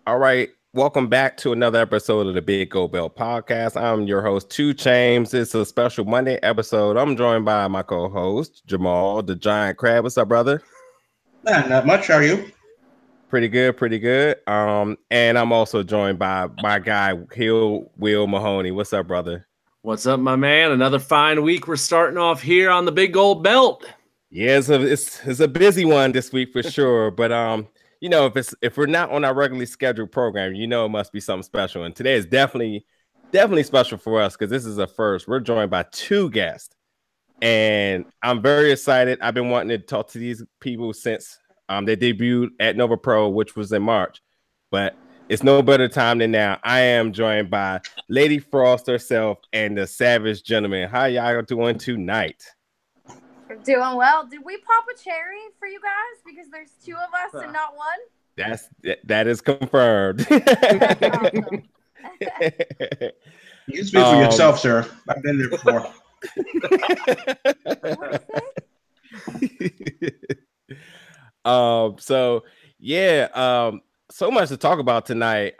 All right. Welcome back to another episode of the Big Gold Belt Podcast. I'm your host, 2 Chains. It's a special Monday episode. I'm joined by my co-host, Jamal, the Giant Crab. What's up, brother? Not much. How are you? Pretty good, pretty good. And I'm also joined by my guy, Will Mahoney. What's up, brother? What's up, my man? Another fine week. We're starting off here on the Big Gold Belt. Yeah, it's a busy one this week for sure. But if we're not on our regularly scheduled program, it must be something special. And today is definitely special for us because this is a first. We're joined by 2 guests, and I'm very excited. I've been wanting to talk to these people since they debuted at Nova Pro, which was in March. But it's no better time than now. I am joined by Lady Frost herself and the Savage Gentleman. How y'all doing tonight? We're doing well. Did we pop a cherry for you guys? Because there's 2 of us and not one? That is confirmed. That's awesome. You speak for yourself, sir. I've been there before. So much to talk about tonight.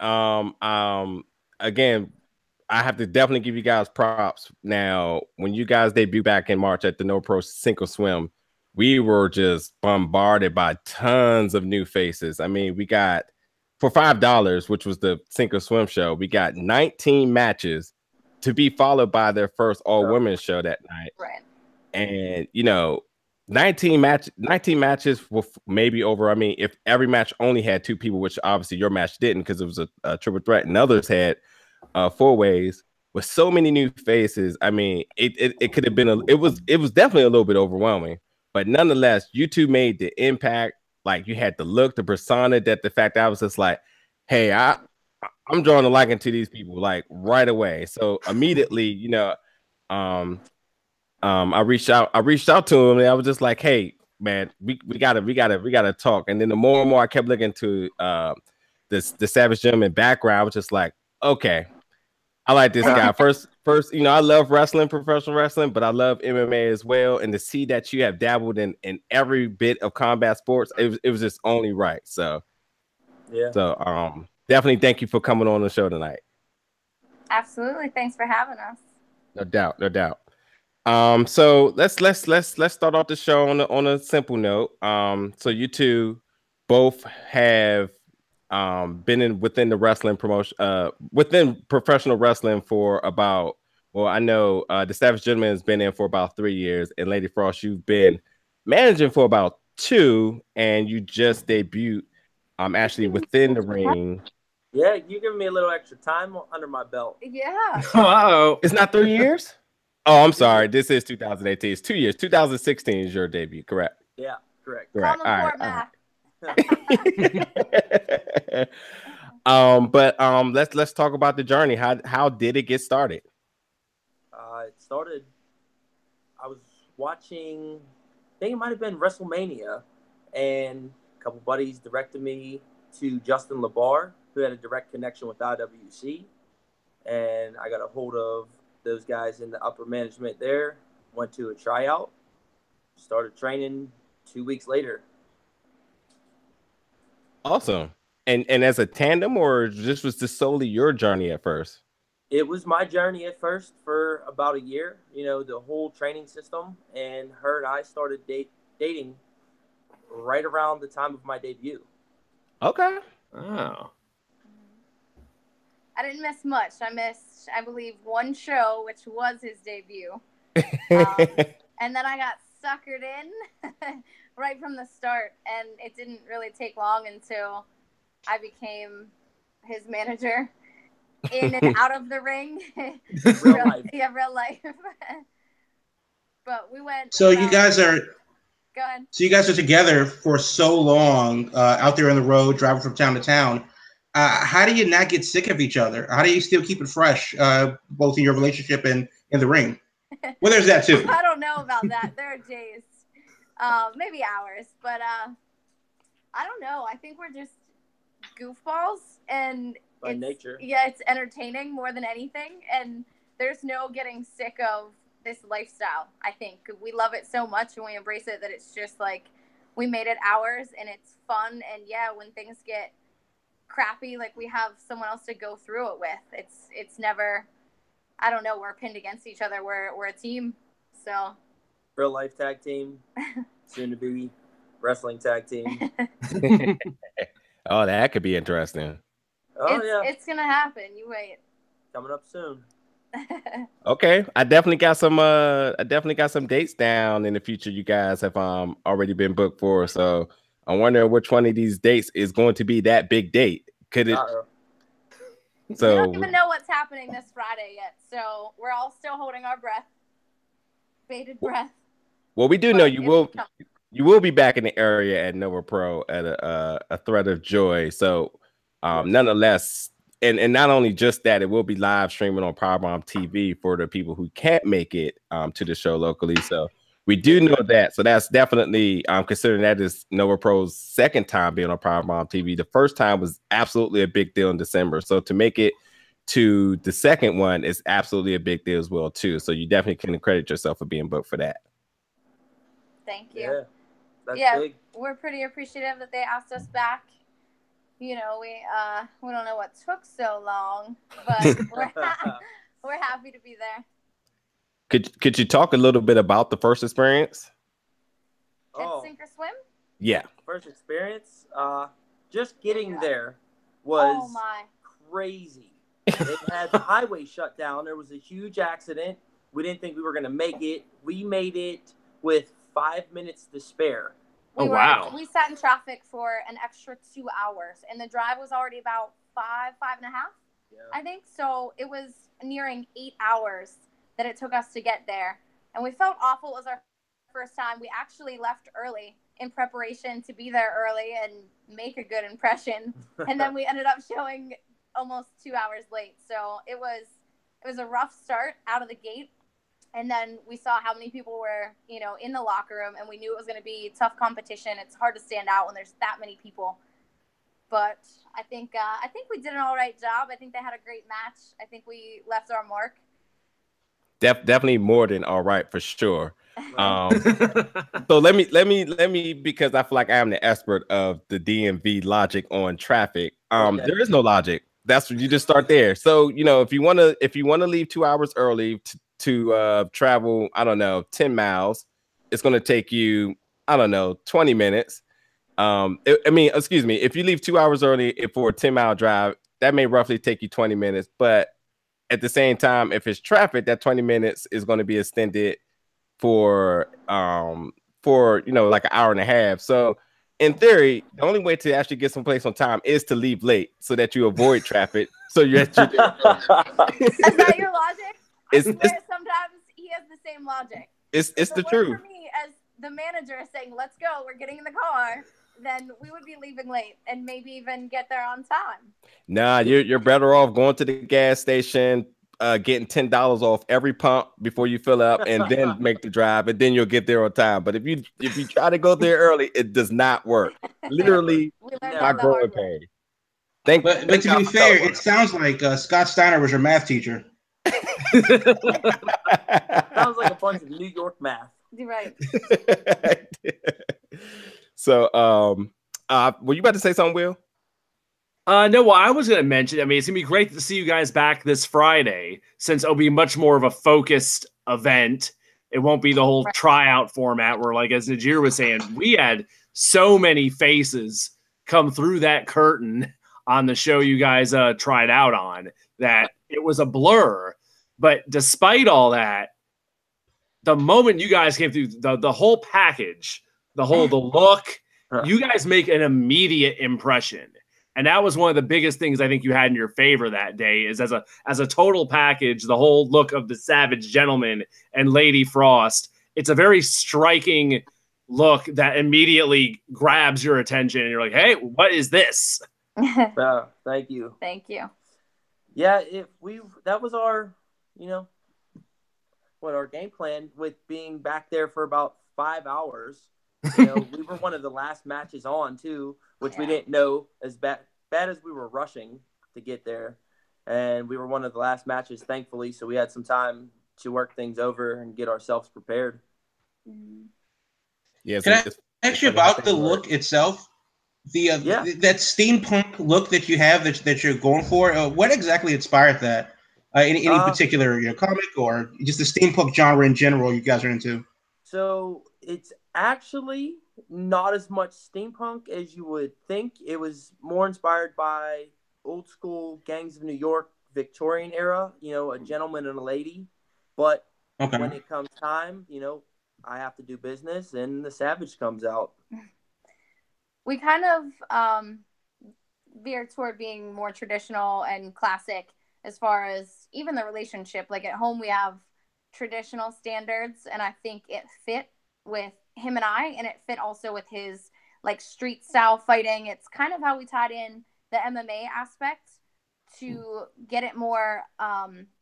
Again, I have to definitely give you guys props. Now, when you guys debut back in March at the No Pro Sink or Swim, we were just bombarded by tons of new faces. I mean, we got, for $5, which was the Sink or Swim show, we got 19 matches to be followed by their first all-women show that night. Right. And, 19 matches with maybe over. I mean, if every match only had 2 people, which obviously your match didn't because it was a triple threat, and others had 4 ways with so many new faces. I mean, it could have been it was definitely a little bit overwhelming, but nonetheless, you 2 made the impact. Like, you had the look, the persona, that the fact that I was just like, hey, I'm drawing a liking to these people like right away. So immediately, I reached out to him, and I was just like, hey, man, we gotta talk. And then the more and more I kept looking to the Savage Gentleman background, I was just like, okay, I like this guy. First, I love wrestling, professional wrestling, but I love MMA as well. And to see that you have dabbled in every bit of combat sports, it was just only right. So, yeah. So, definitely thank you for coming on the show tonight. Absolutely. Thanks for having us. No doubt. So let's start off the show on a simple note. So you 2 both have been within the wrestling promotion, within professional wrestling for about, I know the Savage Gentleman has been in for about 3 years, and Lady Frost, you've been managing for about 2, and you just debuted actually within the ring. Yeah, you're giving me a little extra time under my belt. Yeah. Oh, it's not 3 years? Oh, I'm sorry. This is 2018. It's 2 years. 2016 is your debut, correct? Yeah, correct. All right. Let's talk about the journey. How did it get started? I was watching, I think it might have been WrestleMania, and a couple buddies directed me to Justin LeBar, who had a direct connection with IWC, and I got a hold of those guys in the upper management there, went to a tryout, started training 2 weeks later. Awesome. And as a tandem, or this was just solely your journey at first? It was my journey at first for about a year, the whole training system, and her and I started dating right around the time of my debut. Okay. Oh. I didn't miss much. I missed, I believe, 1 show, which was his debut. And then I got suckered in right from the start. And it didn't really take long until I became his manager in and out of the ring. Real life. Yeah, real life. But we went. So you guys are. Go ahead. So you guys are together for so long, out there on the road, driving from town to town. How do you not get sick of each other? How do you still keep it fresh, both in your relationship and in the ring? Well, there's that too. I don't know about that. There are days, maybe hours, but I don't know. I think we're just goofballs, and by nature. Yeah, it's entertaining more than anything, and there's no getting sick of this lifestyle. I think we love it so much and we embrace it that it's just like we made it ours and it's fun. And yeah, when things get crappy. Like, we have someone else to go through it with. It's never, I don't know, we're pinned against each other. We're a team. So real life tag team, soon to be wrestling tag team. Oh, that could be interesting. Oh yeah, it's gonna happen. You wait. Coming up soon. Okay, I definitely got some dates down in the future. You guys have already been booked for, so I wonder which one of these dates is going to be that big date. Could it? So we don't even know what's happening this Friday yet, so we're all still holding our breath, bated breath. Well, we do know you will be back in the area at Nova Pro at a Thread of Joy. So, nonetheless. And not only just that, it will be live streaming on Powerbomb TV for the people who can't make it to the show locally. So we do know that. So that's definitely considering that is Nova Pro's second time being on Powerbomb TV. The first time was absolutely a big deal in December. So to make it to the second one is absolutely a big deal as well too. So you definitely can credit yourself for being booked for that. Thank you. Yeah, that's big. We're pretty appreciative that they asked us back. You know, we don't know what took so long, but we're happy to be there. Could you talk a little bit about the first experience? At Sink or Swim? Yeah. First experience, just getting there was crazy. It had the highway shut down. There was a huge accident. We didn't think we were going to make it. We made it with 5 minutes to spare. We sat in traffic for an extra 2 hours, and the drive was already about five and a half, I think. So it was nearing 8 hours that it took us to get there, and we felt awful. It was our first time. We actually left early in preparation to be there early and make a good impression, and then we ended up showing almost 2 hours late. So it was a rough start out of the gate. And then we saw how many people were, you know, in the locker room, and we knew it was going to be tough competition. It's hard to stand out when there's that many people. But I think we did an all right job. I think they had a great match. I think we left our mark. Definitely more than all right for sure. So let me because I feel like I am the expert of the DMV logic on traffic. There is no logic. That's what you just start there. So you know if you want to leave 2 hours early to travel, I don't know, 10 miles, it's going to take you, I don't know, 20 minutes. Excuse me, if you leave 2 hours early for a 10-mile drive, that may roughly take you 20 minutes. But at the same time, if it's traffic, that 20 minutes is going to be extended for you know, like an hour and a half. So in theory, the only way to actually get someplace on time is to leave late so that you avoid traffic. So you're Is that your logic? I swear sometimes he has the same logic. It's the truth. For me, as the manager saying, let's go, we're getting in the car, then we would be leaving late and maybe even get there on time. Nah, you're better off going to the gas station, getting $10 off every pump before you fill up, and then make the drive, and then you'll get there on time. But if you try to go there early, it does not work. Literally, my growing pain. But to be fair, it sounds like Scott Steiner was your math teacher. Sounds like a bunch of New York math. You're right. So, were you about to say something, Will? No, well, I was going to mention, I mean, it's going to be great to see you guys back this Friday, since it'll be much more of a focused event. It won't be the whole tryout format where, like, as Najir was saying, we had so many faces come through that curtain on the show you guys tried out on that it was a blur. But despite all that, the moment you guys came through, the whole package, the look, you guys make an immediate impression. And that was one of the biggest things I think you had in your favor that day is as a total package, the whole look of the Savage Gentleman and Lady Frost. It's a very striking look that immediately grabs your attention. And you're like, hey, what is this? Thank you. Thank you. Yeah, that was our, our game plan with being back there for about 5 hours. We were one of the last matches on too, which we didn't know as bad as we were rushing to get there. And we were one of the last matches, thankfully. So we had some time to work things over and get ourselves prepared. Yeah. Can I ask you about the look itself? That steampunk look that you have that you're going for, what exactly inspired that? Any particular comic or just the steampunk genre in general you guys are into? So it's actually not as much steampunk as you would think. It was more inspired by old school Gangs of New York, Victorian era, a gentleman and a lady. But when it comes time, I have to do business and the Savage comes out. We kind of veer toward being more traditional and classic as far as even the relationship. Like at home, we have traditional standards, and I think it fit with him and I, and it fit also with his like street style fighting. It's kind of how we tied in the MMA aspect to get it more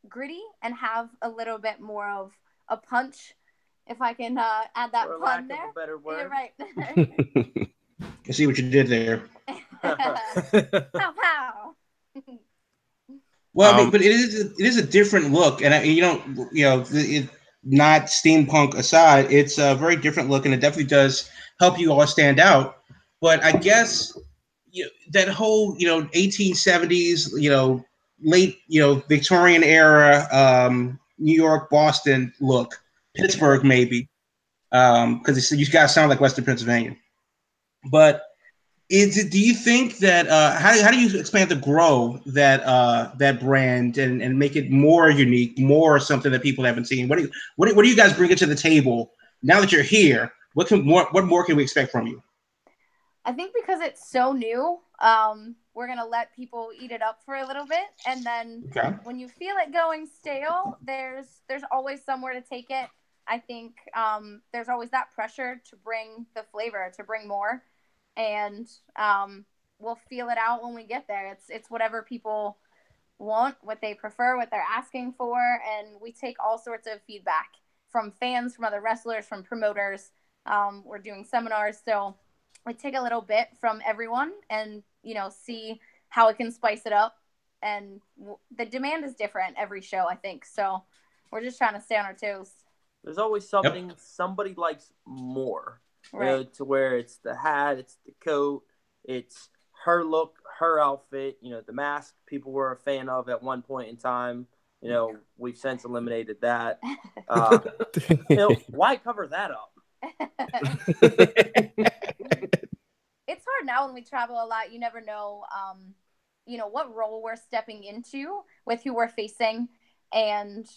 gritty and have a little bit more of a punch, if I can add that For pun lack there. of a better word. You're right. I see what you did there. Pow pow. Well, I mean, but it is a different look, and not steampunk aside, it's a very different look, and it definitely does help you all stand out. But I guess that whole 1870s, late Victorian era, New York, Boston look, Pittsburgh maybe, because you guys sound like Western Pennsylvania, but. Do you think that how do you expand to grow that brand and make it more unique, more something that people haven't seen? What do you guys bring to the table now that you're here? What more can we expect from you? I think because it's so new, we're gonna let people eat it up for a little bit, and then when you feel it going stale, there's always somewhere to take it. I think there's always that pressure to bring the flavor, to bring more. And we'll feel it out when we get there. It's whatever people want, what they prefer, what they're asking for, and we take all sorts of feedback from fans, from other wrestlers, from promoters. We're doing seminars, so we take a little bit from everyone and see how it can spice it up. And the demand is different every show, I think. So we're just trying to stay on our toes. There's always something somebody likes more. Right. To where it's the hat, it's the coat, it's her look, her outfit, the mask people were a fan of at one point in time. We've since eliminated that. Why cover that up? It's hard now when we travel a lot. You never know, what role we're stepping into with who we're facing. And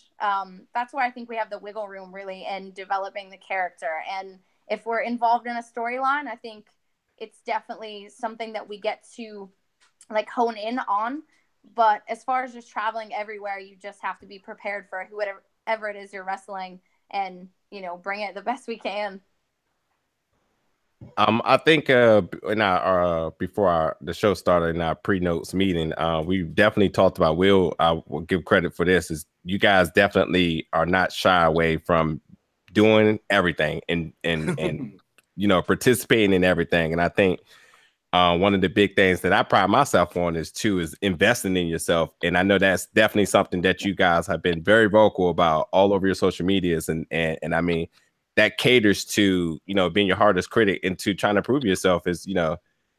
that's why I think we have the wiggle room really in developing the character. And if we're involved in a storyline, I think it's definitely something that we get to like hone in on. But as far as just traveling everywhere, you just have to be prepared for whoever it is you're wrestling and, bring it the best we can. I think in our before the show started in our pre-notes meeting, we definitely talked about. I will give credit for this. Is you guys definitely are not shy away from doing everything and participating in everything. And I think one of the big things that I pride myself on is investing in yourself. And I know that's definitely something that you guys have been very vocal about all over your social medias. And I mean, that caters to, being your hardest critic and to trying to prove yourself is,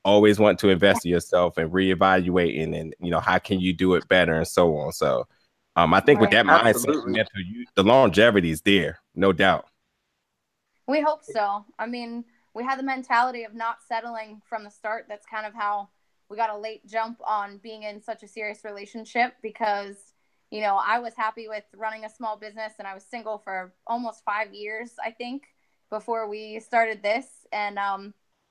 always want to invest in yourself and reevaluating and, how can you do it better and so on. So I think with that mindset, the longevity is there, no doubt. We hope so. I mean, we had the mentality of not settling from the start. That's kind of how we got a late jump on being in such a serious relationship because, I was happy with running a small business and I was single for almost 5 years, I think, before we started this. And,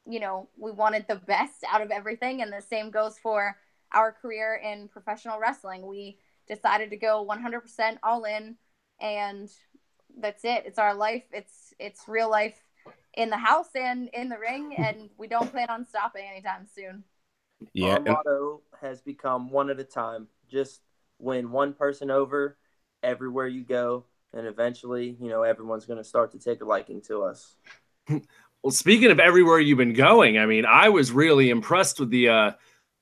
we wanted the best out of everything. And the same goes for our career in professional wrestling. We decided to go 100% all in, and that's it. It's our life. It's real life in the house and in the ring, and we don't plan on stopping anytime soon. Yeah, our motto has become one at a time. Just win one person over everywhere you go, and eventually, everyone's going to start to take a liking to us. Well, speaking of everywhere you've been going, I mean, I was really impressed with the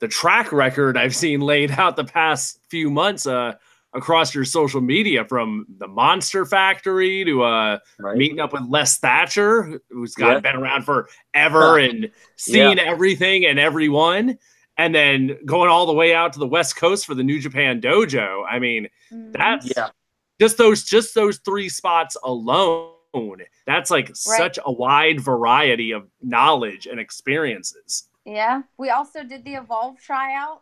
track record I've seen laid out the past few months. across your social media, from the Monster Factory to meeting up with Les Thatcher, who's been around forever and seen everything and everyone, and then going all the way out to the West Coast for the New Japan Dojo. I mean, that's just those 3 spots alone. That's like such a wide variety of knowledge and experiences. Yeah, we also did the Evolve tryout.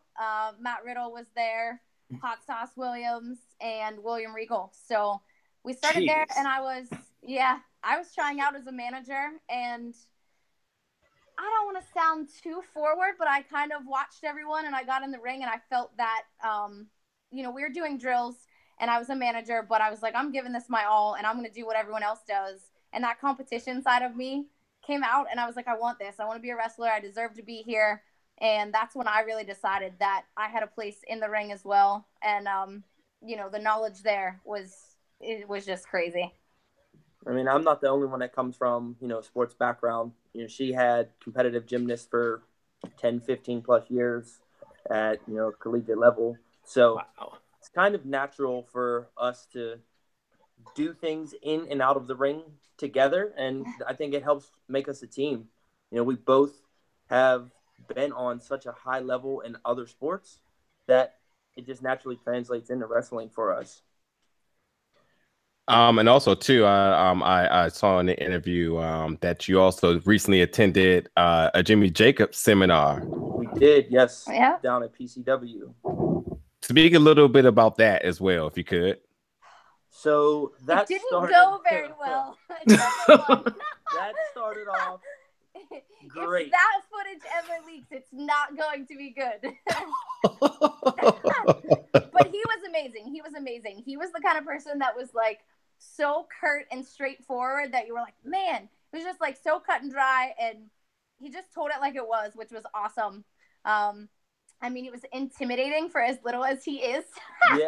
Matt Riddle was there, Hot Sauce Williams, and William Regal. So we started there, and I was trying out as a manager, and I don't want to sound too forward, but I kind of watched everyone, and I got in the ring, and I felt that, we were doing drills, and I was a manager, but I was like, I'm giving this my all, and I'm going to do what everyone else does. And that competition side of me came out, and I was like, I want this. I want to be a wrestler. I deserve to be here. And that's when I really decided that I had a place in the ring as well. And, the knowledge there was just crazy. I mean, I'm not the only one that comes from, sports background. She had competitive gymnast for 10, 15 plus years at, collegiate level. So it's kind of natural for us to do things in and out of the ring together. And I think it helps make us a team. We both have been on such a high level in other sports that it just naturally translates into wrestling for us. And also too, I saw in the interview that you also recently attended a Jimmy Jacobs seminar. We did, yes, down at PCW. Speak a little bit about that as well, if you could. So that didn't go very well. That started off great. If that footage ever leaks, it's not going to be good. But he was amazing. He was the kind of person that was like so curt and straightforward that you were like, man, it was just like so cut and dry, and he just told it like it was, which was awesome. I mean, it was intimidating for as little as he is. Yeah.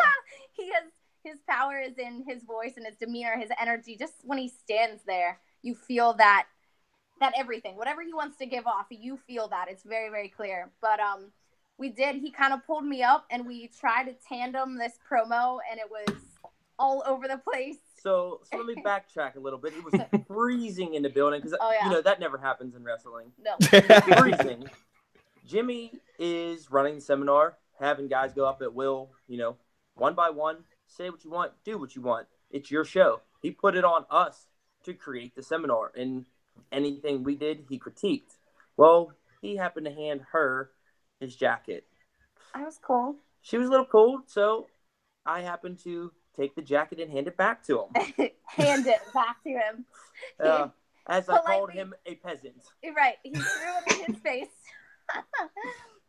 His power is in his voice and his demeanor, his energy. Just when he stands there, you feel that everything, whatever he wants to give off, you feel that. It's very, very clear. But he kind of pulled me up, and we tried to tandem this promo, and it was all over the place. So let me backtrack a little bit. It was freezing in the building because, that never happens in wrestling. No. Freezing. Jimmy is running the seminar, having guys go up at will, one by one, say what you want, do what you want. It's your show. He put it on us to create the seminar, and anything we did, he critiqued. Well, he happened to hand her his jacket. I was cold. She was a little cold, so I happened to take the jacket and hand it back to him. Hand it back to him. As I called him a peasant. Right. He threw it in his face.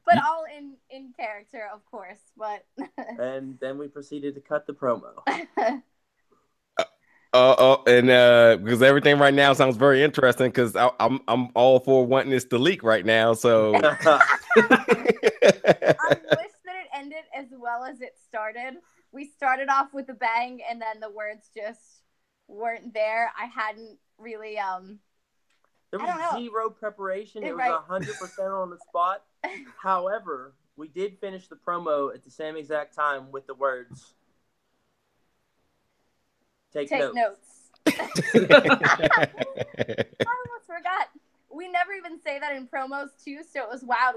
But all in character, of course. But and then we proceeded to cut the promo. And because everything right now sounds very interesting, because I'm all for wanting this to leak right now. So I wish that it ended as well as it started. We started off with a bang, and then the words just weren't there. I hadn't really there was zero preparation. It was 100% on the spot. However, we did finish the promo at the same exact time with the words, Take notes. I almost forgot. We never even say that in promos too, so it was wild.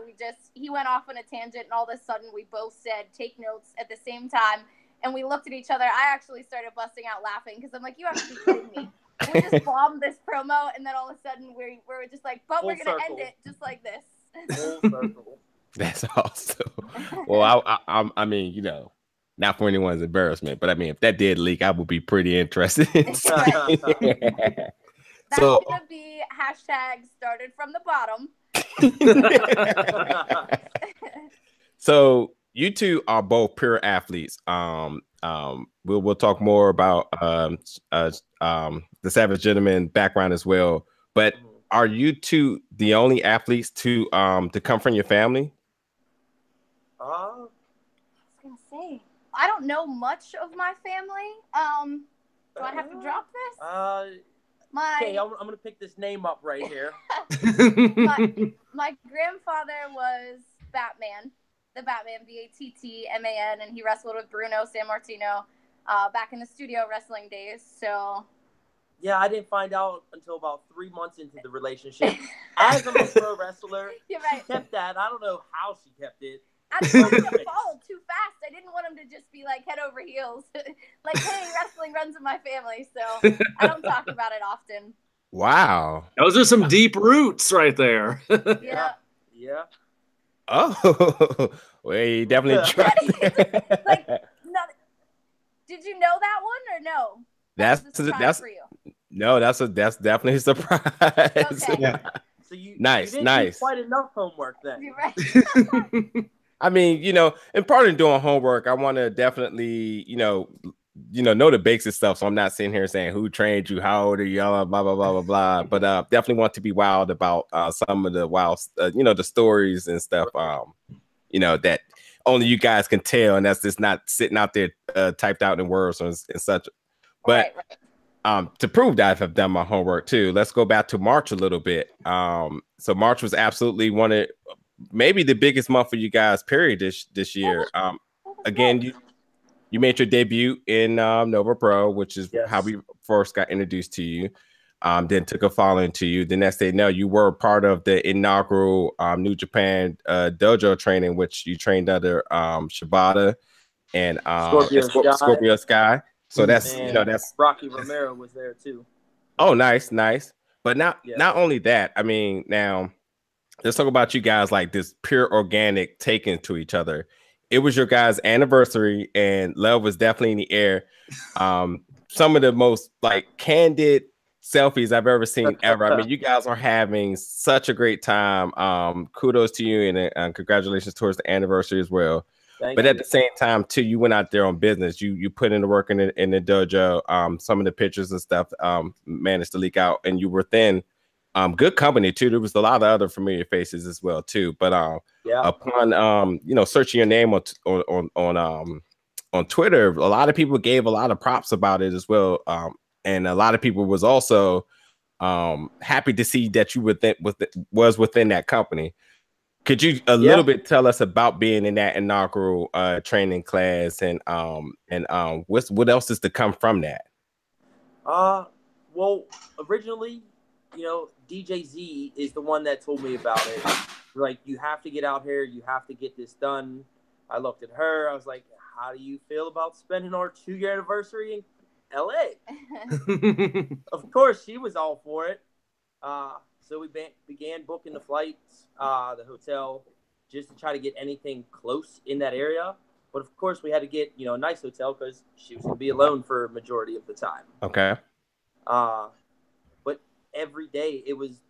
He went off on a tangent, and all of a sudden we both said take notes at the same time, and we looked at each other. I actually started busting out laughing because I'm like, you have to be kidding me. We just bombed this promo, and then all of a sudden we're just like, but we're gonna end it just like this. Full circle. That's awesome. Well, I mean, not for anyone's embarrassment, but I mean, if that did leak, I would be pretty interested. That's gonna be hashtag started from the bottom. So you two are both pure athletes. We'll talk more about the Savage Gentleman background as well. But are you two the only athletes to come from your family? I was gonna say, I don't know much of my family. Do I have to drop this? Okay, I'm gonna pick this name up right here. My grandfather was Batman. the Batman, Battman, and he wrestled with Bruno Sammartino back in the studio wrestling days. So. Yeah, I didn't find out until about 3 months into the relationship. As I'm a pro wrestler, You're right. She kept that. I don't know how she kept it. I didn't want him to fall too fast. I didn't want him to just be like head over heels. Like, hey, wrestling runs in my family, so I don't talk about it often. Wow. Those are some deep roots right there. Yeah. Yeah. Oh, well, you definitely tried. Like, no, did you know that one or no? That's for you. No, that's definitely a surprise. Okay. Yeah. So you nice. didn't do quite enough homework then. You're right. I mean, and part of doing homework, I want to definitely, know the basic stuff. So I'm not sitting here saying who trained you, how old are you, blah blah blah blah blah. But definitely want to be wild about some of the wild, the stories and stuff. That only you guys can tell, and that's just not sitting out there typed out in words and such. But right. To prove that I've done my homework too, let's go back to March a little bit. So March was absolutely maybe the biggest month for you guys, period, this year. Again, you made your debut in Nova Pro, which is how we first got introduced to you. Then took a following to you. The next day, you were part of the inaugural New Japan dojo training, which you trained under Shibata and Scorpio Sky. So that's that's Rocky Romero was there too. Oh, nice. But not only that. I mean, now let's talk about you guys like this pure organic taking to each other. It was your guys' anniversary, and love was definitely in the air. Some of the most like candid selfies I've ever seen ever. I mean, you guys are having such a great time. Kudos to you, and congratulations towards the anniversary as well. But at the same time, too, you went out there on business. You put in the work in the dojo. Some of the pictures and stuff managed to leak out, and you were within good company too. There was a lot of other familiar faces as well too. But upon searching your name on Twitter, a lot of people gave a lot of props about it as well. And a lot of people was also happy to see that you was within that company. Could you a little bit tell us about being in that inaugural training class and what else is to come from that? Well, originally, DJ Z is the one that told me about it. Like, you have to get out here, you have to get this done. I looked at her, I was like, how do you feel about spending our 2-year anniversary in LA? Of course, she was all for it. So we began booking the flights, the hotel, just to try to get anything close in that area. But of course, we had to get a nice hotel because she was going to be alone for a majority of the time. Okay. But every day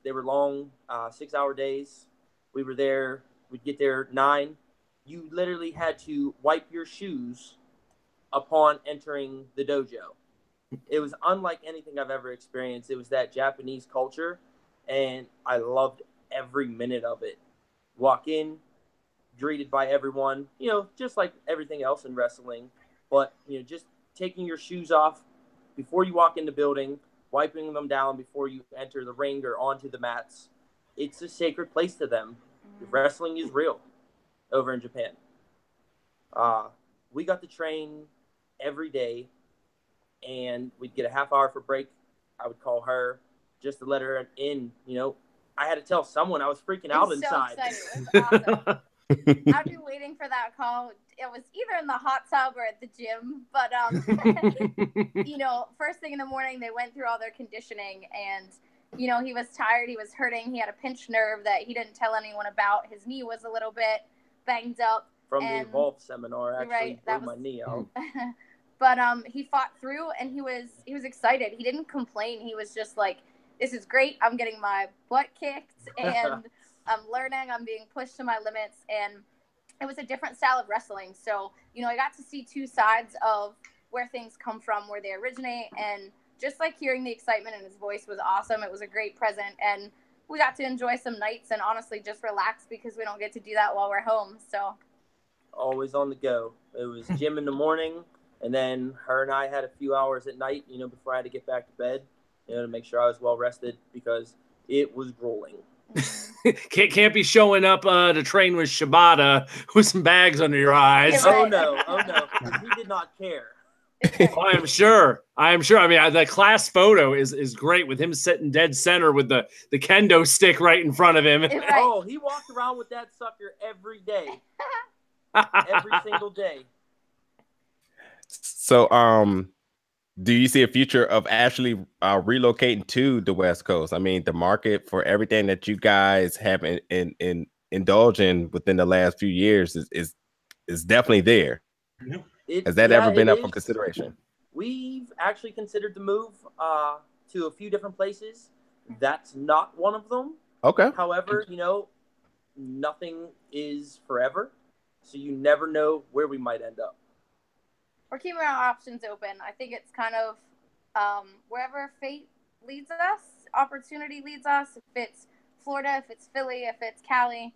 they were long, 6-hour days. We were there. We'd get there 9. You literally had to wipe your shoes upon entering the dojo. It was unlike anything I've ever experienced. It was that Japanese culture. And I loved every minute of it. Walk in, greeted by everyone, just like everything else in wrestling. But, just taking your shoes off before you walk in the building, wiping them down before you enter the ring or onto the mats. It's a sacred place to them. Wrestling is real over in Japan. We got to train every day, and we'd get a half hour for break. I would call her just to let her in. I had to tell someone I was freaking out inside. So excited. It was awesome. I've been waiting for that call. It was either in the hot tub or at the gym. But, first thing in the morning, they went through all their conditioning. And, he was tired. He was hurting. He had a pinched nerve that he didn't tell anyone about. His knee was a little bit banged up. From the Evolve seminar, actually, blew my knee out. But he fought through, and he was excited. He didn't complain. He was just like, this is great. I'm getting my butt kicked, and I'm learning. I'm being pushed to my limits, and it was a different style of wrestling. So, I got to see 2 sides of where things come from, where they originate, and just like hearing the excitement in his voice was awesome. It was a great present, and we got to enjoy some nights and honestly just relax because we don't get to do that while we're home. So always on the go. It was gym in the morning, and then her and I had a few hours at night, before I had to get back to bed, to make sure I was well rested because it was grueling. Can't be showing up to train with Shibata with some bags under your eyes. Oh no, he did not care. I am sure. I mean, the class photo is great with him sitting dead center with the kendo stick right in front of him. Right. Oh, he walked around with that sucker every day, every single day. So, do you see a future of actually relocating to the West Coast? I mean, the market for everything that you guys have indulged in within the last few years is definitely there. Has that ever been up for consideration? We've actually considered the move to a few different places. That's not one of them. Okay. However, nothing is forever, so you never know where we might end up. We're keeping our options open. I think it's kind of wherever fate leads us, opportunity leads us. If it's Florida, if it's Philly, if it's Cali,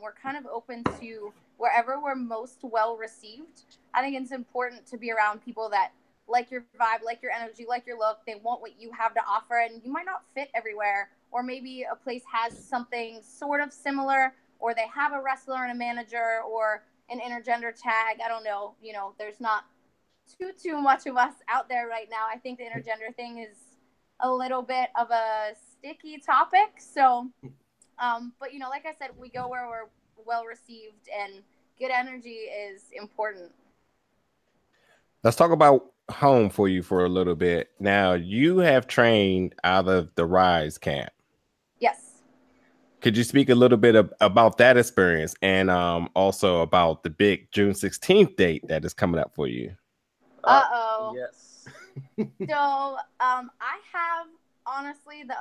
we're kind of open to wherever we're most well received. I think it's important to be around people that like your vibe, like your energy, like your look. They want what you have to offer, and you might not fit everywhere. Or maybe a place has something sort of similar, or they have a wrestler and a manager, or an intergender tag. I don't know. There's not too much of us out there right now. I think the intergender thing is a little bit of a sticky topic. So, but like I said, we go where we're well received, and good energy is important. Let's talk about home for you for a little bit. Now, you have trained out of the Rise camp. Yes. Could you speak a little bit about that experience, and also about the big June 16th date that is coming up for you? Yes. So I have honestly the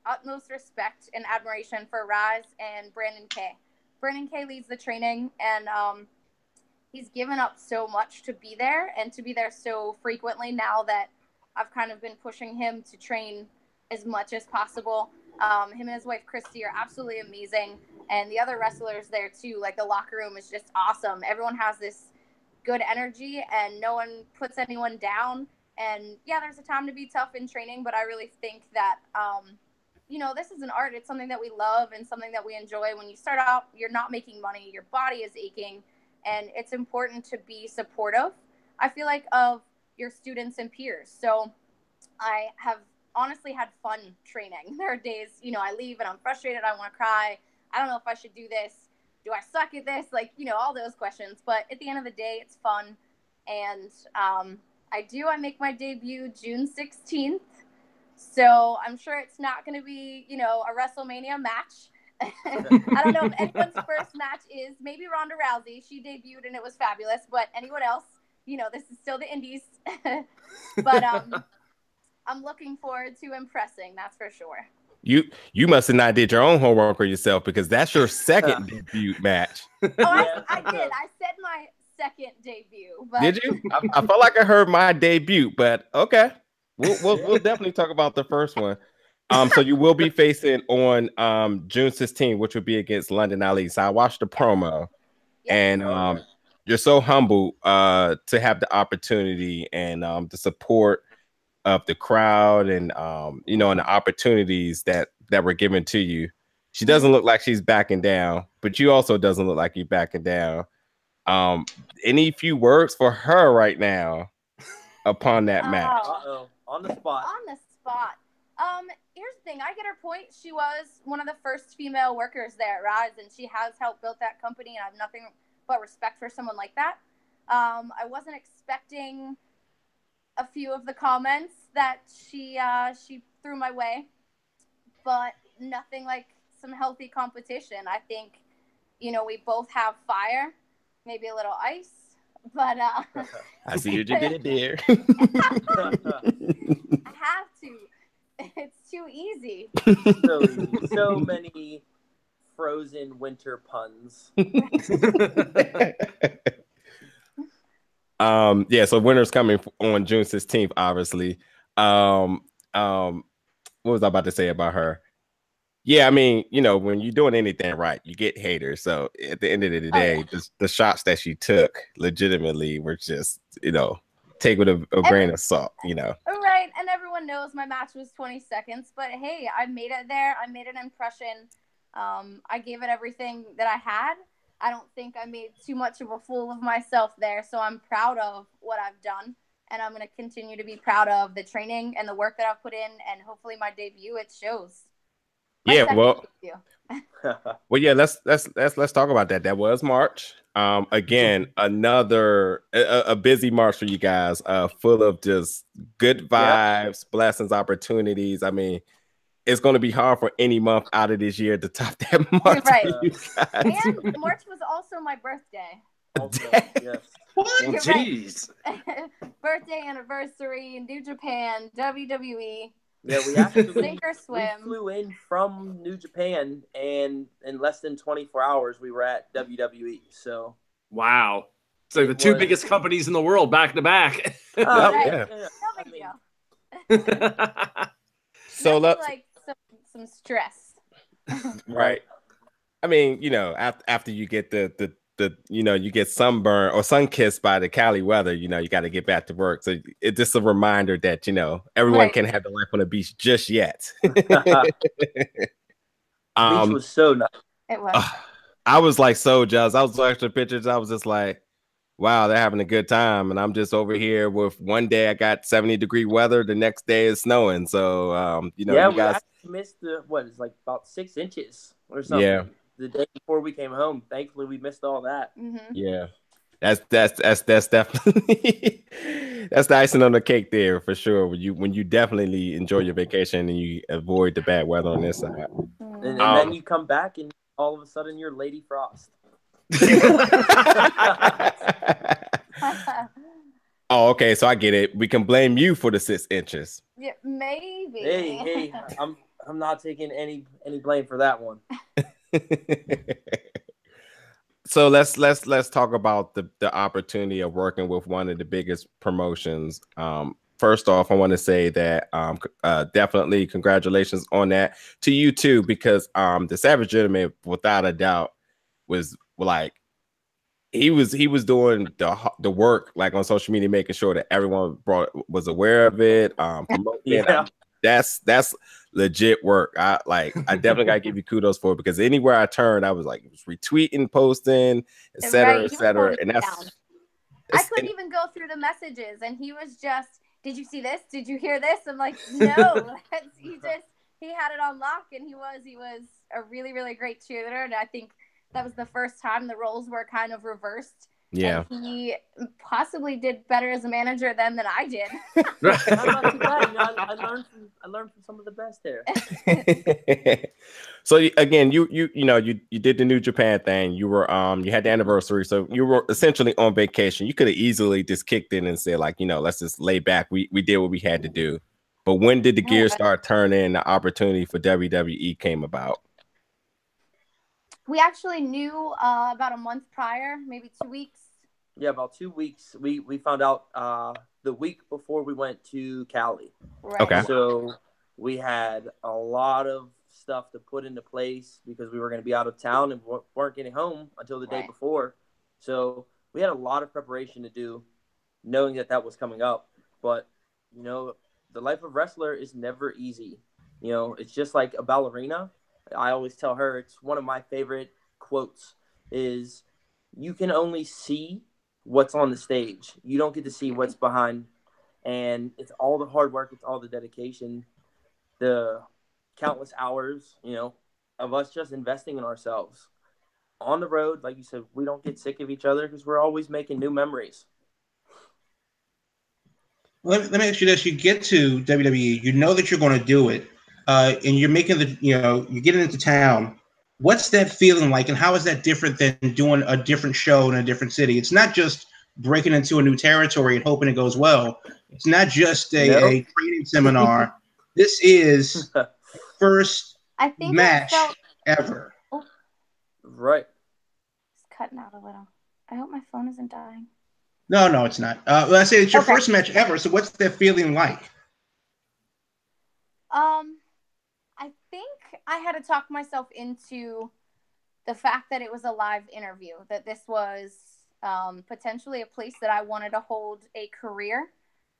utmost respect and admiration for Rise and Brandon K. Brandon K leads the training, and he's given up so much to be there, and to be there so frequently now that I've kind of been pushing him to train as much as possible. Him and his wife Christy are absolutely amazing, and the other wrestlers there too. Like, the locker room is just awesome. Everyone has this good energy, and no one puts anyone down. And yeah, there's a time to be tough in training, but I really think that this is an art. It's something that we love and something that we enjoy. When you start out, you're not making money, your body is aching, and it's important to be supportive, I feel like, of your students and peers. So I have honestly had fun training. There are days, I leave and I'm frustrated. I want to cry. I don't know if I should do this. Do I suck at this? All those questions. But at the end of the day, it's fun. And I make my debut June 16th. So I'm sure it's not going to be, a WrestleMania match. I don't know if anyone's first match is. Maybe Ronda Rousey. She debuted and it was fabulous. But anyone else, this is still the indies. But I'm looking forward to impressing, that's for sure. You must have not did your own homework for yourself, because that's your second debut match. Oh, I did. I said my second debut. But... Did you? I felt like I heard my debut, but okay. We'll definitely talk about the first one. So you will be facing on June 16th, which will be against London Ali. So I watched the promo, and you're so humble to have the opportunity and the support of the crowd, and and the opportunities that were given to you. She doesn't look like she's backing down, but you also doesn't look like you're backing down. Any few words for her right now upon that match? On the spot. Here's the thing. I get her point. She was one of the first female workers there at Rise, and she has helped build that company, and I have nothing but respect for someone like that. I wasn't expecting a few of the comments that she threw my way, but nothing like some healthy competition. I think, we both have fire, maybe a little ice, but I see what you did there. I have to. It's too easy. So many frozen winter puns. So winter's coming on June 16th, obviously. What was I about to say about her? Yeah, I mean, when you're doing anything right, you get haters. So at the end of the day, the shots that she took legitimately were just, take with a grain of salt, Right. and everyone knows my match was 20 seconds, but hey, I made it there. I made an impression. I gave it everything that I had. I don't think I made too much of a fool of myself there, so I'm proud of what I've done, and I'm going to continue to be proud of the training and the work that I've put in, and hopefully my debut, it shows. Yeah, well, let's talk about that. That was March. Again, another a busy March for you guys, full of just good vibes, blessings, opportunities. I mean, it's going to be hard for any month out of this year to top that March. Right. For you guys. And March was also my birthday. Also, yes. Well, jeez. Birthday, anniversary, New Japan, WWE. Yeah, we actually Sink or swim. We flew in from New Japan, and in less than 24 hours, we were at WWE. So, wow. So the two biggest companies in the world back to back. Right. Yeah. No big deal. So let's like some stress. right. I mean, you know, after you get the you know, you get sunburned or sun kissed by the Cali weather, you know, you got to get back to work. So it's just a reminder that, you know, everyone can have the life on the beach just yet. Beach was so nice. It was. I was like so jealous. I was watching the pictures. I was just like, wow, they're having a good time. And I'm just over here with one day I got 70-degree weather. The next day is snowing. So, you know, you guys missed it's like about 6 inches or something. Yeah. The day before we came home. Thankfully, we missed all that. Mm-hmm. Yeah. That's definitely that's the icing on the cake there for sure. When you definitely enjoy your vacation and you avoid the bad weather on this side. And then you come back and all of a sudden you're Lady Frost. Oh, okay. So I get it. We can blame you for the 6 inches. Yeah, maybe. Hey, I'm not taking any blame for that one. So let's talk about the opportunity of working with one of the biggest promotions. First off, I want to say that definitely congratulations on that to you too, because the Savage Gentleman, without a doubt, was like he was doing the work like on social media, making sure that everyone was aware of it. Yeah. That's legit work. I definitely gotta give you kudos for it, because anywhere I turned, I was like retweeting, posting, etc. And I couldn't even go through the messages, and he was just, "Did you see this? Did you hear this?" I'm like, "No." He had it on lock, and he was a really, really great cheerleader, and I think that was the first time the roles were kind of reversed. Yeah. And he possibly did better as a manager then than I did. Not too bad. You know, I learned from some of the best there. So again, you did the New Japan thing. You were you had the anniversary, so you were essentially on vacation. You could have easily just kicked in and said, like, you know, let's just lay back. We did what we had to do. But when did the gears start turning? The opportunity for WWE came about. We actually knew about a month prior, maybe 2 weeks. Yeah, about 2 weeks. We found out the week before we went to Cali. Right. Okay. So we had a lot of stuff to put into place because we were going to be out of town and weren't getting home until the day before. So we had a lot of preparation to do, knowing that was coming up. But, you know, the life of wrestler is never easy. You know, it's just like a ballerina. I always tell her, it's one of my favorite quotes, is you can only see what's on the stage. You don't get to see what's behind. And it's all the hard work. It's all the dedication, the countless hours, you know, of us just investing in ourselves. On the road, like you said, we don't get sick of each other because we're always making new memories. Let me ask you this. You get to WWE, you know that you're going to do it. And you're making you're getting into town. What's that feeling like, and how is that different than doing a different show in a different city? It's not just breaking into a new territory and hoping it goes well. It's not just a training seminar. This is first match ever. Oh. Right. It's cutting out a little. I hope my phone isn't dying. No, it's not. I say it's your first match ever. So what's that feeling like? I think I had to talk myself into the fact that it was a live interview, that this was potentially a place that I wanted to hold a career.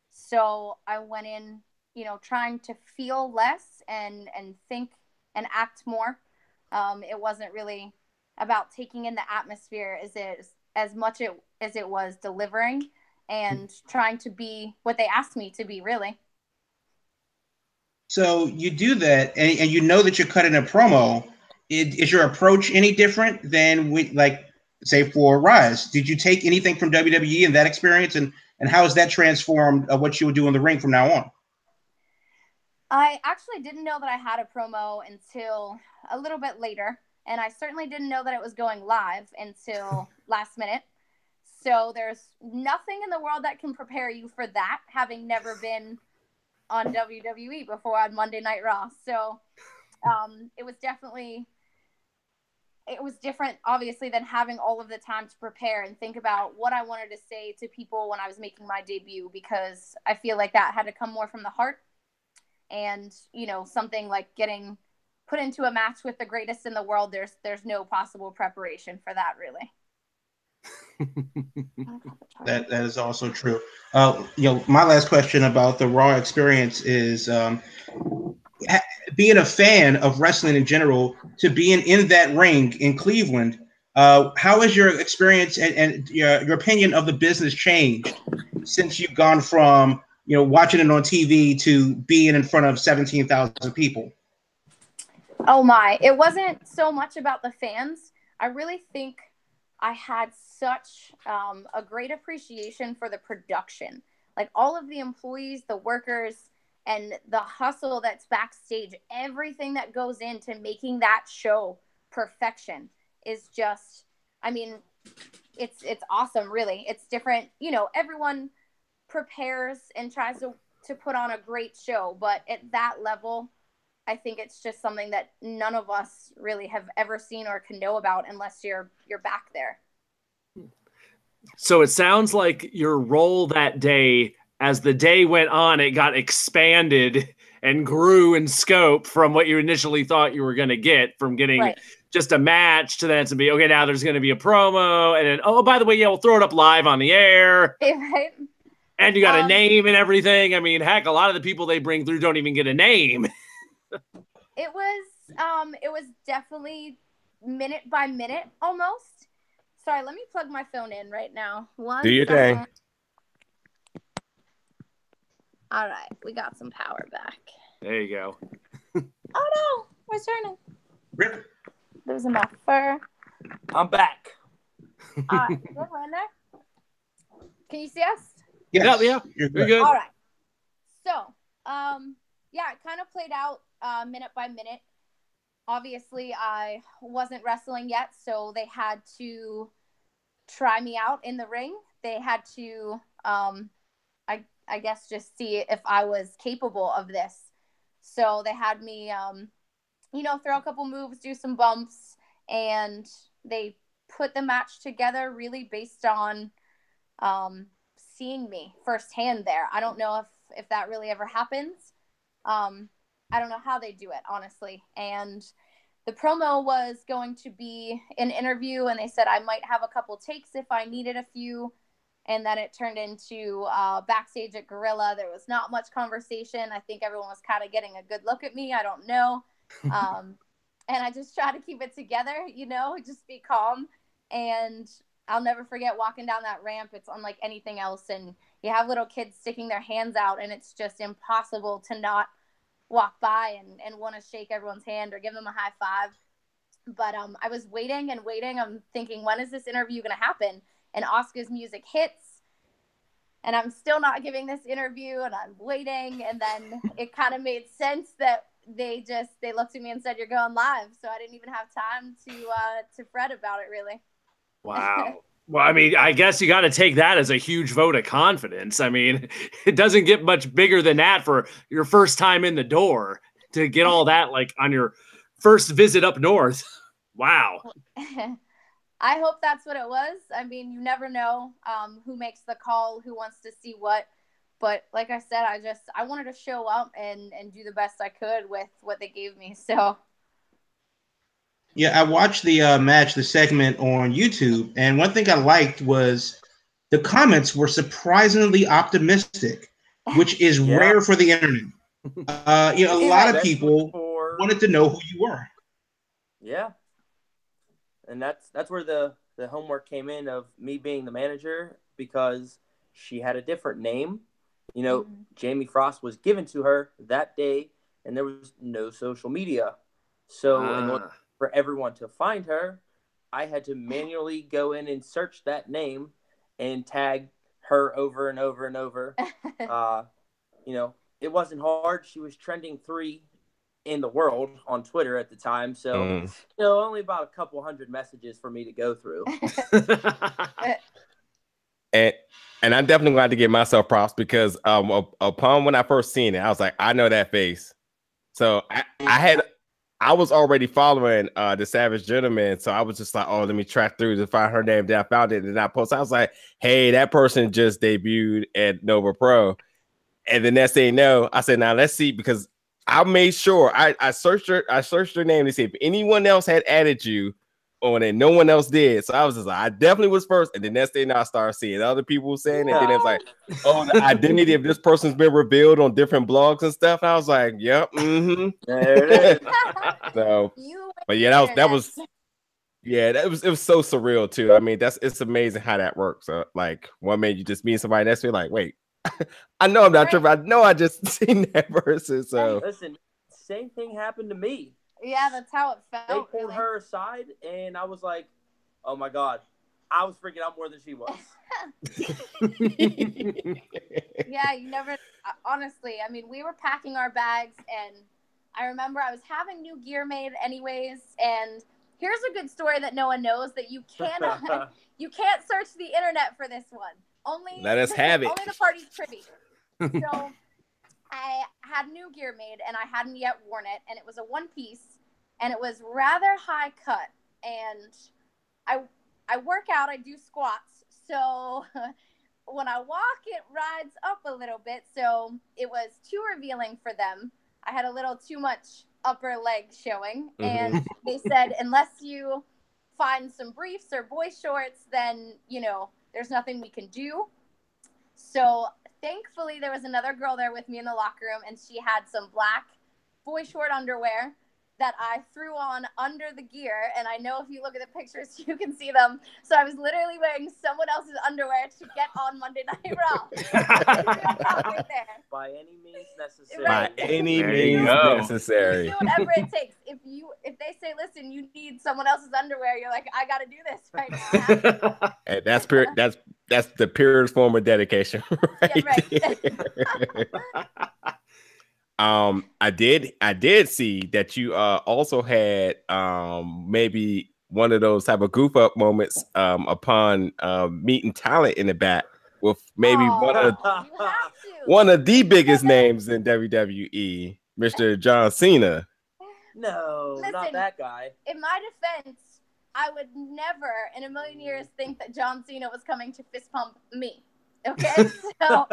So I went in you know, trying to feel less and think and act more. It wasn't really about taking in the atmosphere as much as it was delivering and trying to be what they asked me to be, really. So you do that, and you know that you're cutting a promo. Is your approach any different than like, say, for Rise? Did you take anything from WWE in that experience, and how has that transformed what you would do in the ring from now on? I actually didn't know that I had a promo until a little bit later, and I certainly didn't know that it was going live until last minute. So there's nothing in the world that can prepare you for that, having never been on WWE before on Monday Night Raw. So it was different, obviously, than having all of the time to prepare and think about what I wanted to say to people when I was making my debut, because I feel like that had to come more from the heart. And, you know, something like getting put into a match with the greatest in the world, there's no possible preparation for that, really. That is also true. You know, my last question about the Raw experience is being a fan of wrestling in general to being in that ring in Cleveland. How has your experience and your opinion of the business changed since you've gone from, you know, watching it on TV to being in front of 17,000 people? Oh my, it wasn't so much about the fans. I really think I had such a great appreciation for the production. Like all of the employees, the workers, and the hustle that's backstage, everything that goes into making that show perfection is just, I mean, it's awesome, really. It's different. You know, everyone prepares and tries to put on a great show, but at that level, I think it's just something that none of us really have ever seen or can know about unless you're back there. So it sounds like your role that day, as the day went on, it got expanded and grew in scope from what you initially thought you were going to get, from getting just a match to then to be, okay, now there's going to be a promo. And then, oh, by the way, yeah, we'll throw it up live on the air. Right. And you got a name and everything. I mean, heck, a lot of the people they bring through don't even get a name. It was definitely minute by minute almost. Sorry, let me plug my phone in right now. Do your thing. All right, we got some power back. There you go. Oh no, we're turning. Rip. There's enough fur. I'm back. We're in there. Can you see us? Yes. Yeah, you're good. All right. So, yeah, it kind of played out minute by minute. Obviously, I wasn't wrestling yet, so they had to try me out in the ring. They had to, I guess, just see if I was capable of this. So they had me, you know, throw a couple moves, do some bumps, and they put the match together really based on seeing me firsthand there. I don't know if that really ever happens. I don't know how they do it, honestly. And the promo was going to be an interview, and they said I might have a couple takes if I needed a few. And then it turned into backstage at Gorilla. There was not much conversation. I think everyone was kind of getting a good look at me. I don't know. And I just try to keep it together, you know, just be calm. And I'll never forget walking down that ramp. It's unlike anything else. And you have little kids sticking their hands out, and it's just impossible to not walk by and want to shake everyone's hand or give them a high five. But I was waiting and waiting. I'm thinking, when is this interview going to happen? And Asuka's music hits, and I'm still not giving this interview, and I'm waiting. And then it kind of made sense that they looked at me and said, "You're going live." So I didn't even have time to fret about it, really. Wow. Well, I mean, I guess you got to take that as a huge vote of confidence. I mean, it doesn't get much bigger than that for your first time in the door to get all that, like, on your first visit up north. Wow. I hope that's what it was. I mean, you never know who makes the call, who wants to see what. But like I said, I wanted to show up and do the best I could with what they gave me. So. Yeah, I watched the match, the segment on YouTube, and one thing I liked was the comments were surprisingly optimistic, which is rare for the internet. A lot of people wanted to know who you were. Yeah, and that's where the homework came in of me being the manager, because she had a different name. Jamie Frost was given to her that day, and there was no social media. So in order for everyone to find her, I had to manually go in and search that name and tag her over and over and over. It wasn't hard. She was trending 3 in the world on Twitter at the time. So, only about a couple hundred messages for me to go through. And I'm definitely glad to give myself props, because upon when I first seen it, I was like, I know that face. So I was already following the Savage Gentleman, so I was just like, oh, let me track through to find her name. Then I found it, and I posted. I was like, hey, that person just debuted at Nova Pro. And the next thing you know, I said, now let's see, because I made sure I searched her name to see if anyone else had added you on it. No one else did. So I was just like, I definitely was first. And the next thing I started seeing other people saying it. Then it was like, oh, the identity of this person's been revealed on different blogs and stuff. And I was like, yep, there it is. So, but yeah, that was it was so surreal too. I mean, it's amazing how that works. So, like, one minute you just meet somebody next to you, like, wait, I know I'm not tripping. I know I just seen that person. So listen, same thing happened to me. Yeah, that's how it felt. They pulled her aside, and I was like, oh my God. I was freaking out more than she was. Yeah, you never, honestly, I mean, we were packing our bags, and I remember I was having new gear made anyways, and here's a good story that no one knows, that you can't search the internet for this one. Let us have it. Only the party's privy. So I had new gear made, and I hadn't yet worn it, and it was a one-piece, and it was rather high cut, and I work out, I do squats, so when I walk, it rides up a little bit, so it was too revealing for them. I had a little too much upper leg showing, and they said, unless you find some briefs or boy shorts, then, there's nothing we can do. So thankfully, there was another girl there with me in the locker room, and she had some black boy short underwear that I threw on under the gear. And I know if you look at the pictures, you can see them. So I was literally wearing someone else's underwear to get on Monday Night Raw. Right there. By any means necessary. By any means necessary. You do whatever it takes. If they say, listen, you need someone else's underwear, you're like, I got to do this right now. And that's the purest form of dedication. Right. Yeah, right. I did see that you also had maybe one of those type of goof up moments upon meeting talent in the back with maybe one of the biggest names in WWE, Mr. John Cena. No, listen, not that guy. In my defense, I would never in a million years think that John Cena was coming to fist pump me. Okay, so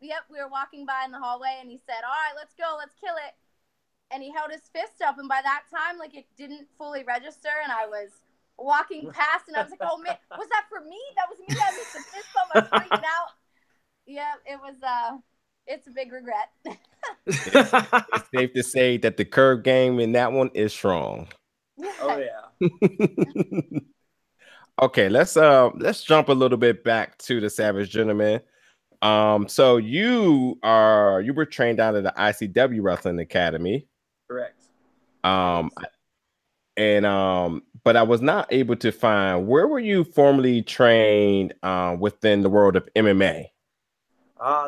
yep, we were walking by in the hallway, and he said, all right, let's go, let's kill it. And he held his fist up, and by that time, like, it didn't fully register, and I was walking past, and I was like, oh, man, was that for me? That was me that missed the fist bump. I was freaking out. Yeah, it was, it's a big regret. It's safe to say that the curve game in that one is strong. Oh, yeah. Okay, let's jump a little bit back to the Savage Gentleman. So you were trained out of the ICW Wrestling Academy. Correct. But I was not able to find, where were you formerly trained within the world of MMA?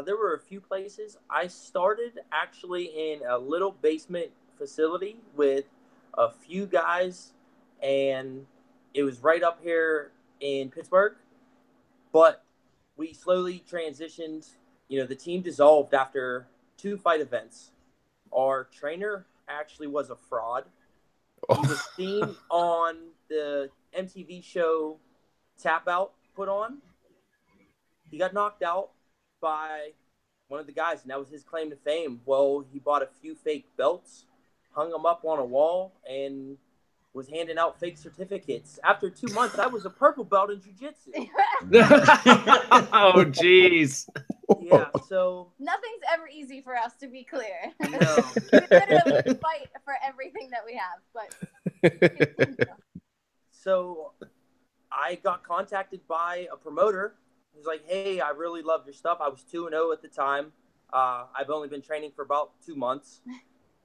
There were a few places. I started actually in a little basement facility with a few guys, and it was right up here in Pittsburgh. But we slowly transitioned. The team dissolved after 2 fight events. Our trainer actually was a fraud. He was seen on the MTV show Tap Out put on. He got knocked out by one of the guys, and that was his claim to fame. Well, he bought a few fake belts, hung them up on a wall, and was handing out fake certificates. After 2 months, I was a purple belt in jiu-jitsu. Oh, jeez. Yeah, so nothing's ever easy for us, to be clear. no. We literally fight for everything that we have, but So I got contacted by a promoter. He's like, "Hey, I really love your stuff." I was 2-0 at the time. I've only been training for about 2 months.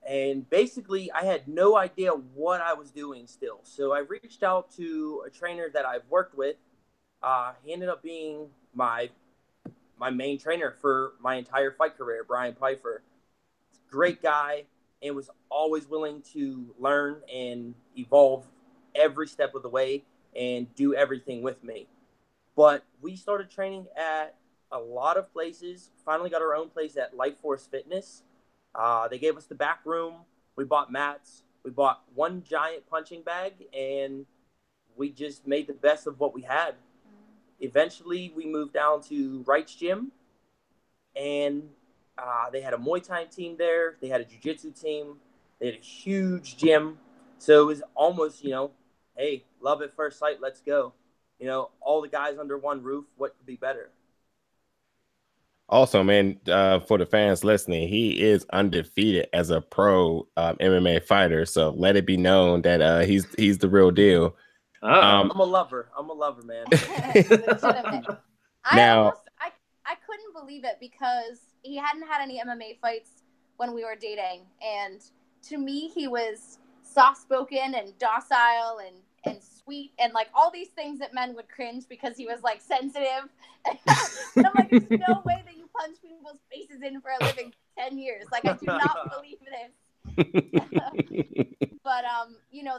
And basically, I had no idea what I was doing still. So I reached out to a trainer that I've worked with. He ended up being my main trainer for my entire fight career, Brian Pfeiffer. Great guy, and was always willing to learn and evolve every step of the way and do everything with me. But we started training at a lot of places, finally got our own place at Life Force Fitness. They gave us the back room. We bought mats. We bought one giant punching bag, and we just made the best of what we had. Eventually, we moved down to Wright's Gym, and they had a Muay Thai team there. They had a Jiu-Jitsu team. They had a huge gym. So it was almost, hey, love at first sight, let's go. All the guys under one roof, what could be better? Also, man, for the fans listening, he is undefeated as a pro MMA fighter. So let it be known that he's the real deal. I'm a lover, man. Now, I couldn't believe it because he hadn't had any MMA fights when we were dating, and to me, he was soft-spoken and docile and sweet and like all these things that men would cringe because he was like sensitive. And I'm like, there's no way that you punch people's faces in for a living 10 years. Like, I do not believe this. But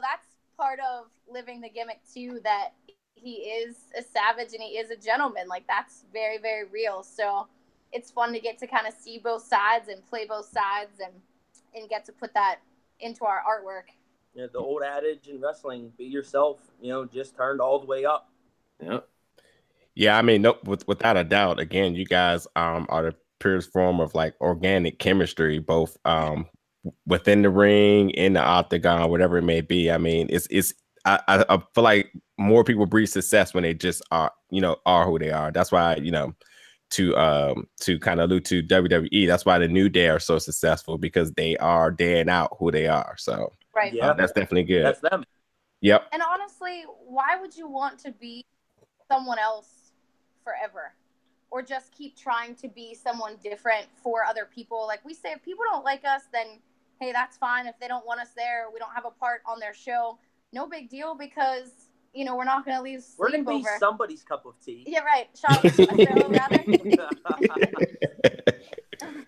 that's part of living the gimmick too, that he is a savage and he is a gentleman. Like, that's very, very real. So it's fun to get to kind of see both sides and play both sides and get to put that into our artwork. The old adage in wrestling, be yourself, just turned all the way up. Yeah, I mean, no, without a doubt, again, you guys are the purest form of like organic chemistry, both within the ring, in the octagon, whatever it may be. I mean, I feel like more people breed success when they just are who they are. That's why, to kind of allude to WWE, that's why the New Day are so successful, because they are day in out who they are. So right, that's definitely good. That's them. Yep. And honestly, why would you want to be someone else forever, or just keep trying to be someone different for other people? Like we say, if people don't like us, then hey, that's fine. If they don't want us there, we don't have a part on their show, no big deal, because we're not going to leave sleep. We're going to be over somebody's cup of tea. Yeah, right. Chocolate show, rather.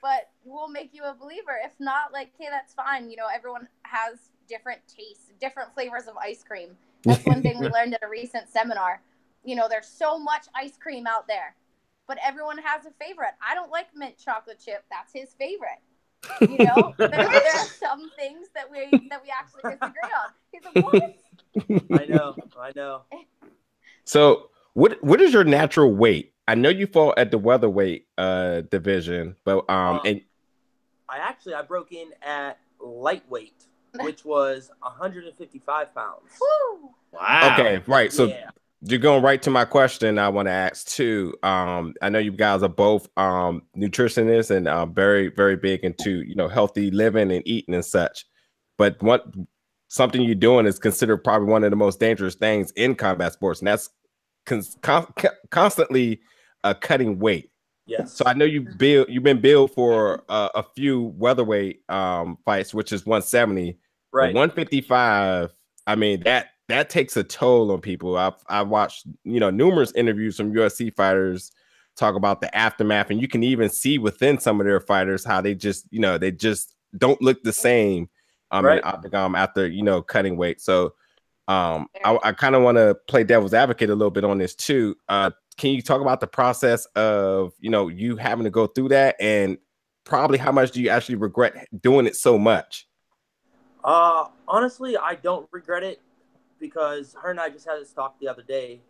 But we'll make you a believer. If not, like, hey, that's fine. Everyone has different tastes, different flavors of ice cream. That's one thing we learned at a recent seminar. There's so much ice cream out there, but everyone has a favorite. I don't like mint chocolate chip. That's his favorite. There are some things that we actually disagree on. He's like, what? I know. So what is your natural weight? I know you fall at the welterweight division, but and I broke in at lightweight, which was 155 pounds. Woo! Wow. Okay, right. So yeah. You're going right to my question I want to ask too. I know you guys are both nutritionists and very, very big into healthy living and eating and such. But something you're doing is considered probably one of the most dangerous things in combat sports, and that's constantly cutting weight. Yes. So I know you've been billed for a few welterweight fights, which is 170. Right. But 155. I mean that takes a toll on people. I've watched numerous interviews from UFC fighters talk about the aftermath, and you can even see within some of their fighters how they just don't look the same right. in octagon after cutting weight. So I kind of want to play devil's advocate a little bit on this too. Can you talk about the process of you having to go through that, and probably how much do you actually regret doing it so much? Honestly, I don't regret it, because her and I just had this talk the other day.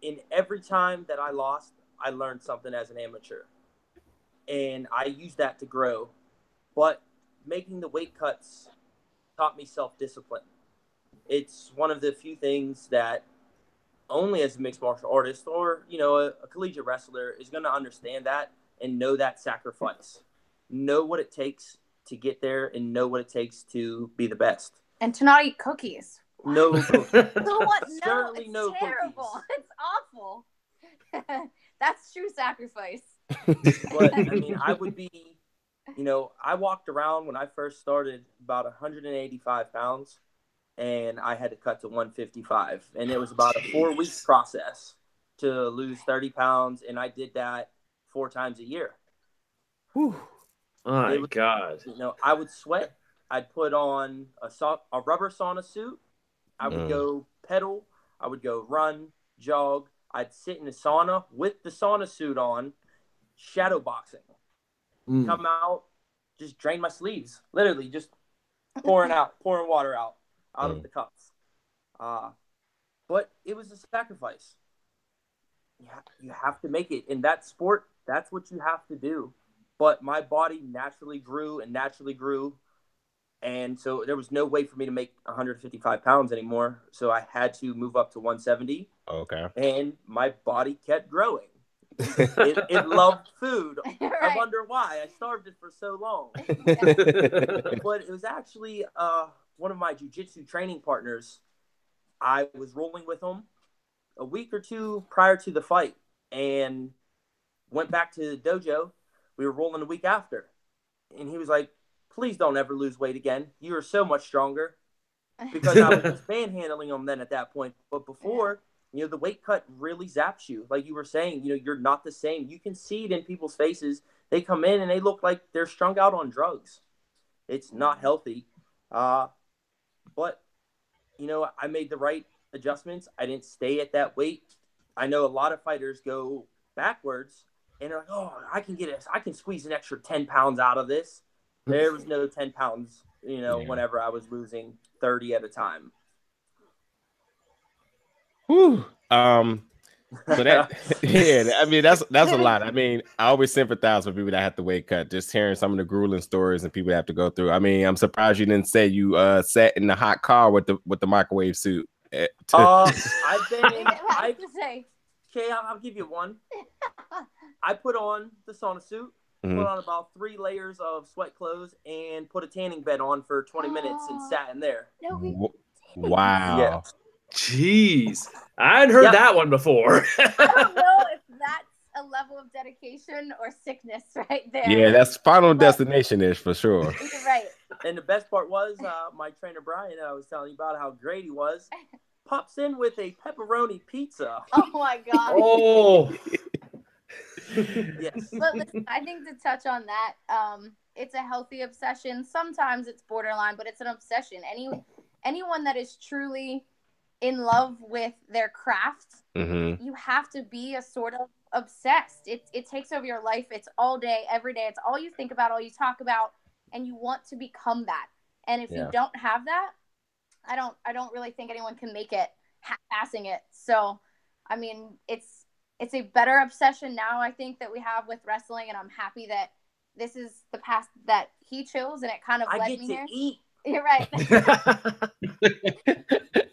In every time that I lost, I learned something as an amateur, and I used that to grow. But making the weight cuts taught me self-discipline. It's one of the few things that only as a mixed martial artist or, you know, a collegiate wrestler is going to understand that and know that sacrifice. Know what it takes to get there and know what it takes to be the best. And to not eat cookies. No cookies. So what? No, Certainly it's no terrible. cookies. It's awful. That's true sacrifice. But, I mean, I would be, you know, I walked around when I first started about 185 pounds, and I had to cut to 155. And it was about a 4-week process to lose 30 pounds, and I did that 4 times a year. Whew. My God. You know, I would sweat. I'd put on a rubber sauna suit. I would go pedal. I would go run, jog. I'd sit in the sauna with the sauna suit on, shadow boxing. Come out, just drain my sleeves. Literally just pouring water out of the cups. But it was a sacrifice. You have to make it. In that sport, that's what you have to do. But my body naturally grew. And so there was no way for me to make 155 pounds anymore. So I had to move up to 170. Okay. And my body kept growing. It loved food. Right. I wonder why. I starved it for so long. But it was actually one of my jiu-jitsu training partners. I was rolling with him a week or two prior to the fight and went back to the dojo. We were rolling a week after. And he was like, please don't ever lose weight again. You are so much stronger. Because I was just manhandling him then at that point. But before, you know, the weight cut really zaps you. Like you were saying, you know, you're not the same. You can see it in people's faces. They come in and they look like they're strung out on drugs. It's not healthy. But, you know, I made the right adjustments. I didn't stay at that weight. I know a lot of fighters go backwards and they're like, oh, I can squeeze an extra 10 pounds out of this. There was no 10 pounds, you know, whenever I was losing 30 at a time. Whew. So that, I mean, that's a lot. I mean, I always sympathize with people that have to weight cut. Just hearing some of the grueling stories and people have to go through. I mean, I'm surprised you didn't say you sat in the hot car with the microwave suit. I'll give you one. I put on the sauna suit, put on about 3 layers of sweat clothes, and put a tanning bed on for 20 minutes and sat in there. Wow. Yeah. Jeez. I hadn't heard that one before. I don't know if that's a level of dedication or sickness right there. Yeah, that's Final Destination-ish for sure. You're right. And the best part was my trainer, Brian, I was telling you about how great he was, pops in with a pepperoni pizza. Oh, my God. Oh. Yes. But listen, I think to touch on that, it's a healthy obsession. Sometimes it's borderline, but it's an obsession. Anyone that is truly in love with their craft, you have to be a sort of obsessed. It takes over your life. It's all day, every day. It's all you think about, all you talk about, and you want to become that. And if you don't have that, I don't really think anyone can make it half-assing it. So, I mean, it's a better obsession now, I think, that we have with wrestling, and I'm happy that this is the path that he chose, and it kind of led me here. Eat. You're right.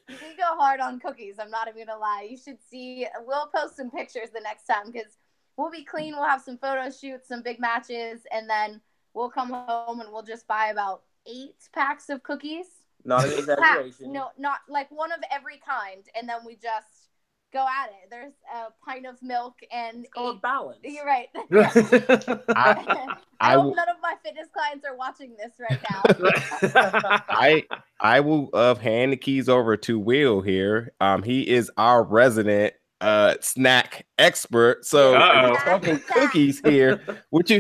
We go hard on cookies. I'm not even gonna lie. You should see. We'll post some pictures the next time because we'll be clean. We'll have some photo shoots, some big matches, and then we'll come home and we'll just buy about 8 packs of cookies. Not an exaggeration. No, not like one of every kind, and then we just go at it. There's a pint of milk and a balance. You're right. I hope none of my fitness clients are watching this right now. I will hand the keys over to Will here. He is our resident snack expert. So we're talking cookies here. What's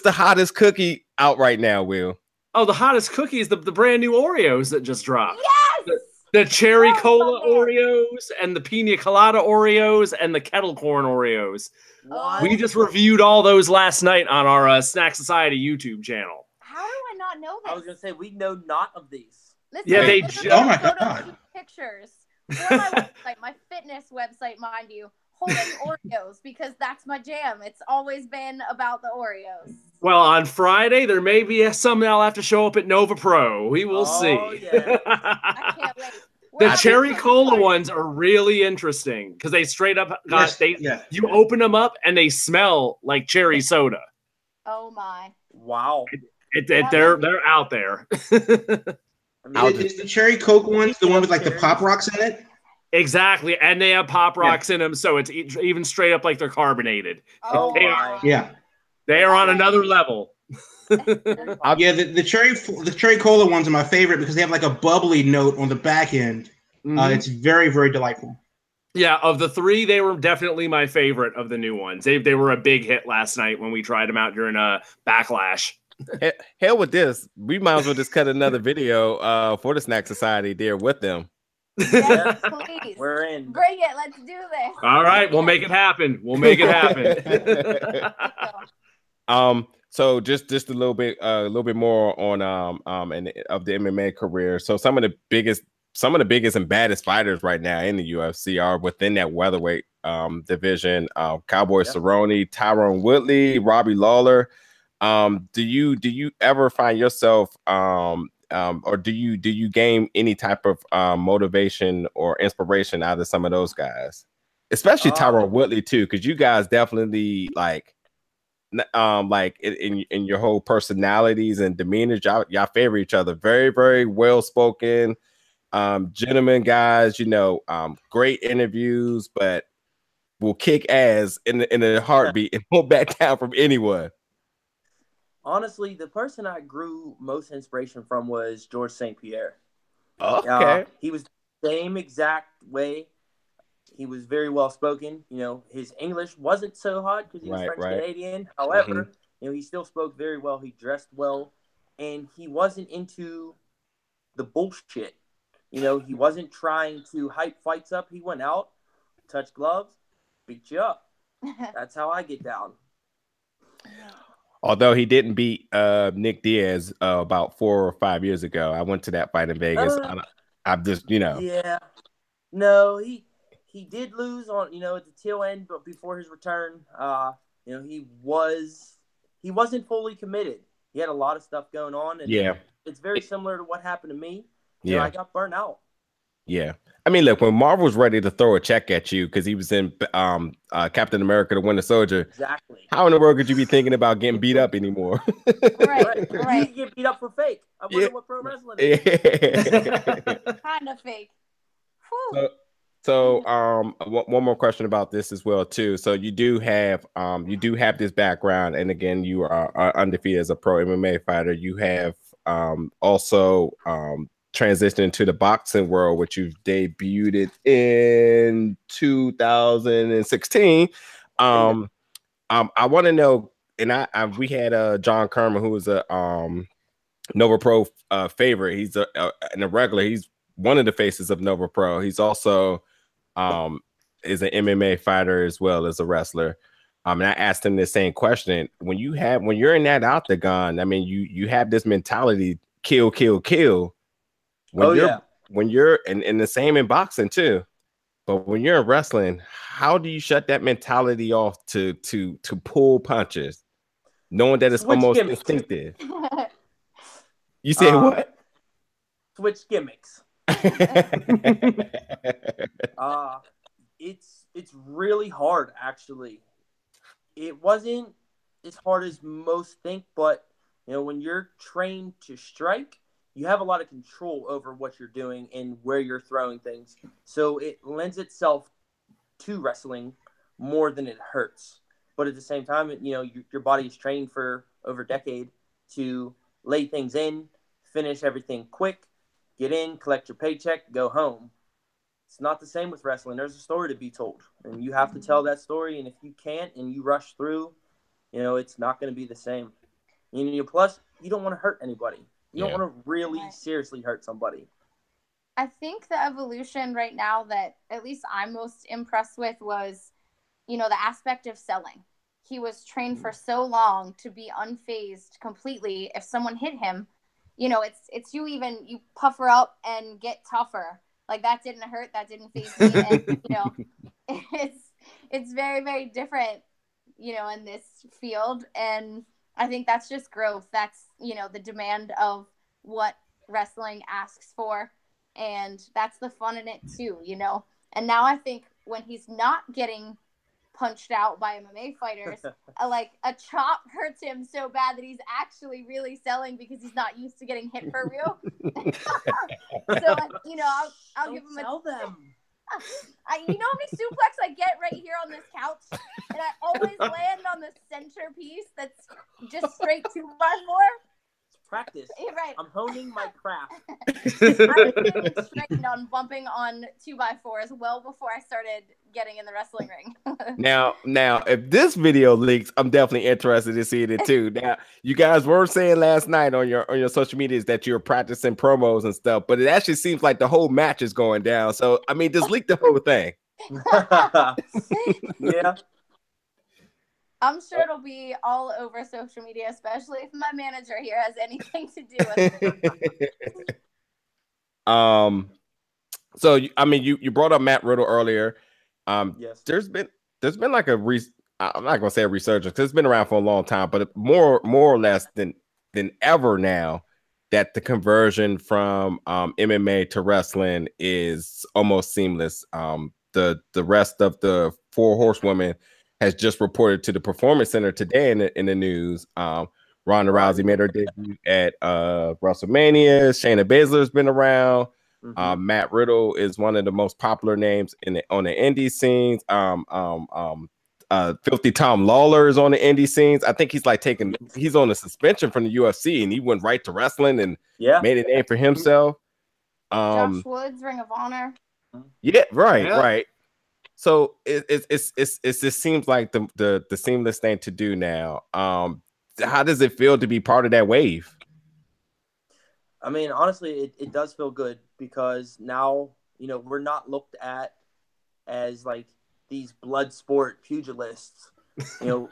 the hottest cookie out right now, Will? Oh, the hottest cookie is the brand new Oreos that just dropped. Yes! The cherry cola Oreos and the pina colada Oreos and the kettle corn Oreos. What? We just reviewed all those last night on our Snack Society YouTube channel. How do I not know this? I was going to say, we know not of these. Listen, yeah, they oh my God. Pictures for my website, my fitness website, mind you, holding Oreos because that's my jam. It's always been about the Oreos. Well, on Friday, there may be some that'll have to show up at Nova Pro. We will see. Yeah. I can't wait. The cherry cola ones are really interesting because they straight up got you open them up and they smell like cherry soda. Oh my! Wow, they're out there. Is the cherry Coke ones the one with like the Pop Rocks in it? Exactly, and they have Pop Rocks in them, so it's even straight up like they're carbonated. Oh my! They are on another level. The cherry cola ones are my favorite because they have like a bubbly note on the back end. It's very, very delightful. Yeah, of the three, they were definitely my favorite of the new ones. They were a big hit last night when we tried them out during Backlash. Hell with this. We might as well just cut another video for the Snack Society there with them. Yes, please. We're in. Bring it. Let's do this. All right, we'll make it happen. So just a little bit more on and of the MMA career. So some of the biggest and baddest fighters right now in the UFC are within that welterweight division. Cowboy Cerrone, Tyron Woodley, Robbie Lawler. Do you ever find yourself or do you gain any type of motivation or inspiration out of some of those guys, especially Tyron Woodley too, because you guys definitely like in your whole personalities and demeanor, y'all favor each other. Very, very well spoken, gentlemen guys. Great interviews, but will kick ass in a heartbeat and won't back down from anyone. Honestly, the person I grew most inspiration from was George St. Pierre. Okay. He was the same exact way. He was very well spoken. His English wasn't so hot because he was French Canadian. However, he still spoke very well. He dressed well, and he wasn't into the bullshit. He wasn't trying to hype fights up. He went out, touched gloves, beat you up. That's how I get down. Although he didn't beat Nick Diaz about 4 or 5 years ago. I went to that fight in Vegas. I'm just, Yeah. No, he did lose on, at the tail end, but before his return, he wasn't fully committed. He had a lot of stuff going on, and it's very similar to what happened to me. I got burnt out. Yeah. I mean, look, when Marvel was ready to throw a check at you because he was in Captain America: The Winter Soldier. Exactly. How in the world could you be thinking about getting beat up ananymore? Right. You get beat up for fake. I wonder what pro wrestling is. Kind of fake. So, one more question about this as well too. So you do have this background, and again, you are undefeated as a pro MMA fighter. You have also transitioned into the boxing world, which you've debuted in 2016. I want to know, and we had John Kerman, who was a Nova Pro favorite. He's a regular. He's one of the faces of Nova Pro. He's also is an MMA fighter as well as a wrestler. And I asked him the same question. When you're in that octagon, I mean, you have this mentality, kill, kill, kill. When you're and the same in boxing too. But when you're in wrestling, how do you shut that mentality off to pull punches, knowing that it's almost instinctive? You say what? Switch gimmicks. It's really hard, actually. It wasn't as hard as most think, but when you're trained to strike, you have a lot of control over what you're doing and where you're throwing things. So it lends itself to wrestling more than it hurts. But at the same time, your body is trained for over a decade to lay things in, finish everything quick, get in, collect your paycheck, go home. It's not the same with wrestling. There's a story to be told, and you have to tell that story. And if you can't and you rush through, it's not going to be the same. Plus, you don't want to hurt anybody. You don't want to really seriously hurt somebody. I think the evolution right now that at least I'm most impressed with was, the aspect of selling. He was trained for so long to be unfazed completely. If someone hit him, it's you puffer up and get tougher. Like, that didn't hurt, that didn't faze me. And, it's very, very different, in this field. And I think that's just growth. That's, the demand of what wrestling asks for. And that's the fun in it too, you know? And now I think when he's not getting punched out by MMA fighters, like a chop hurts him so bad that he's actually really selling because he's not used to getting hit for real. So, you know, I'll give him Tell them. you know how many suplex I get right here on this couch? And I always land on the centerpiece that's just straight 2x4. Practice. You're right. I'm honing my craft. I was trained on bumping on 2x4s well before I started getting in the wrestling ring. Now, if this video leaks, I'm definitely interested in seeing it too. Now, you guys were saying last night on your social medias that you're practicing promos and stuff, but it actually seems like the whole match is going down. So, I mean, just leak the whole thing. Yeah. I'm sure it'll be all over social media, especially if my manager here has anything to do with it. So I mean, you brought up Matt Riddle earlier. Yes. There's been like I'm not gonna say a resurgence because it's been around for a long time, but more or less than ever now that the conversion from MMA to wrestling is almost seamless. The rest of the 4 horsewomen has just reported to the Performance Center today in the news. Ronda Rousey made her debut at WrestleMania. Shayna Baszler's been around. Matt Riddle is one of the most popular names on the indie scenes. Filthy Tom Lawler is on the indie scenes. I think he's on a suspension from the UFC, and he went right to wrestling and made a name for himself. Josh Woods, Ring of Honor. Yeah, right. So it just seems like the seamless thing to do now. How does it feel to be part of that wave? I mean, honestly, it does feel good because now, you know, we're not looked at as like these blood sport pugilists, you know,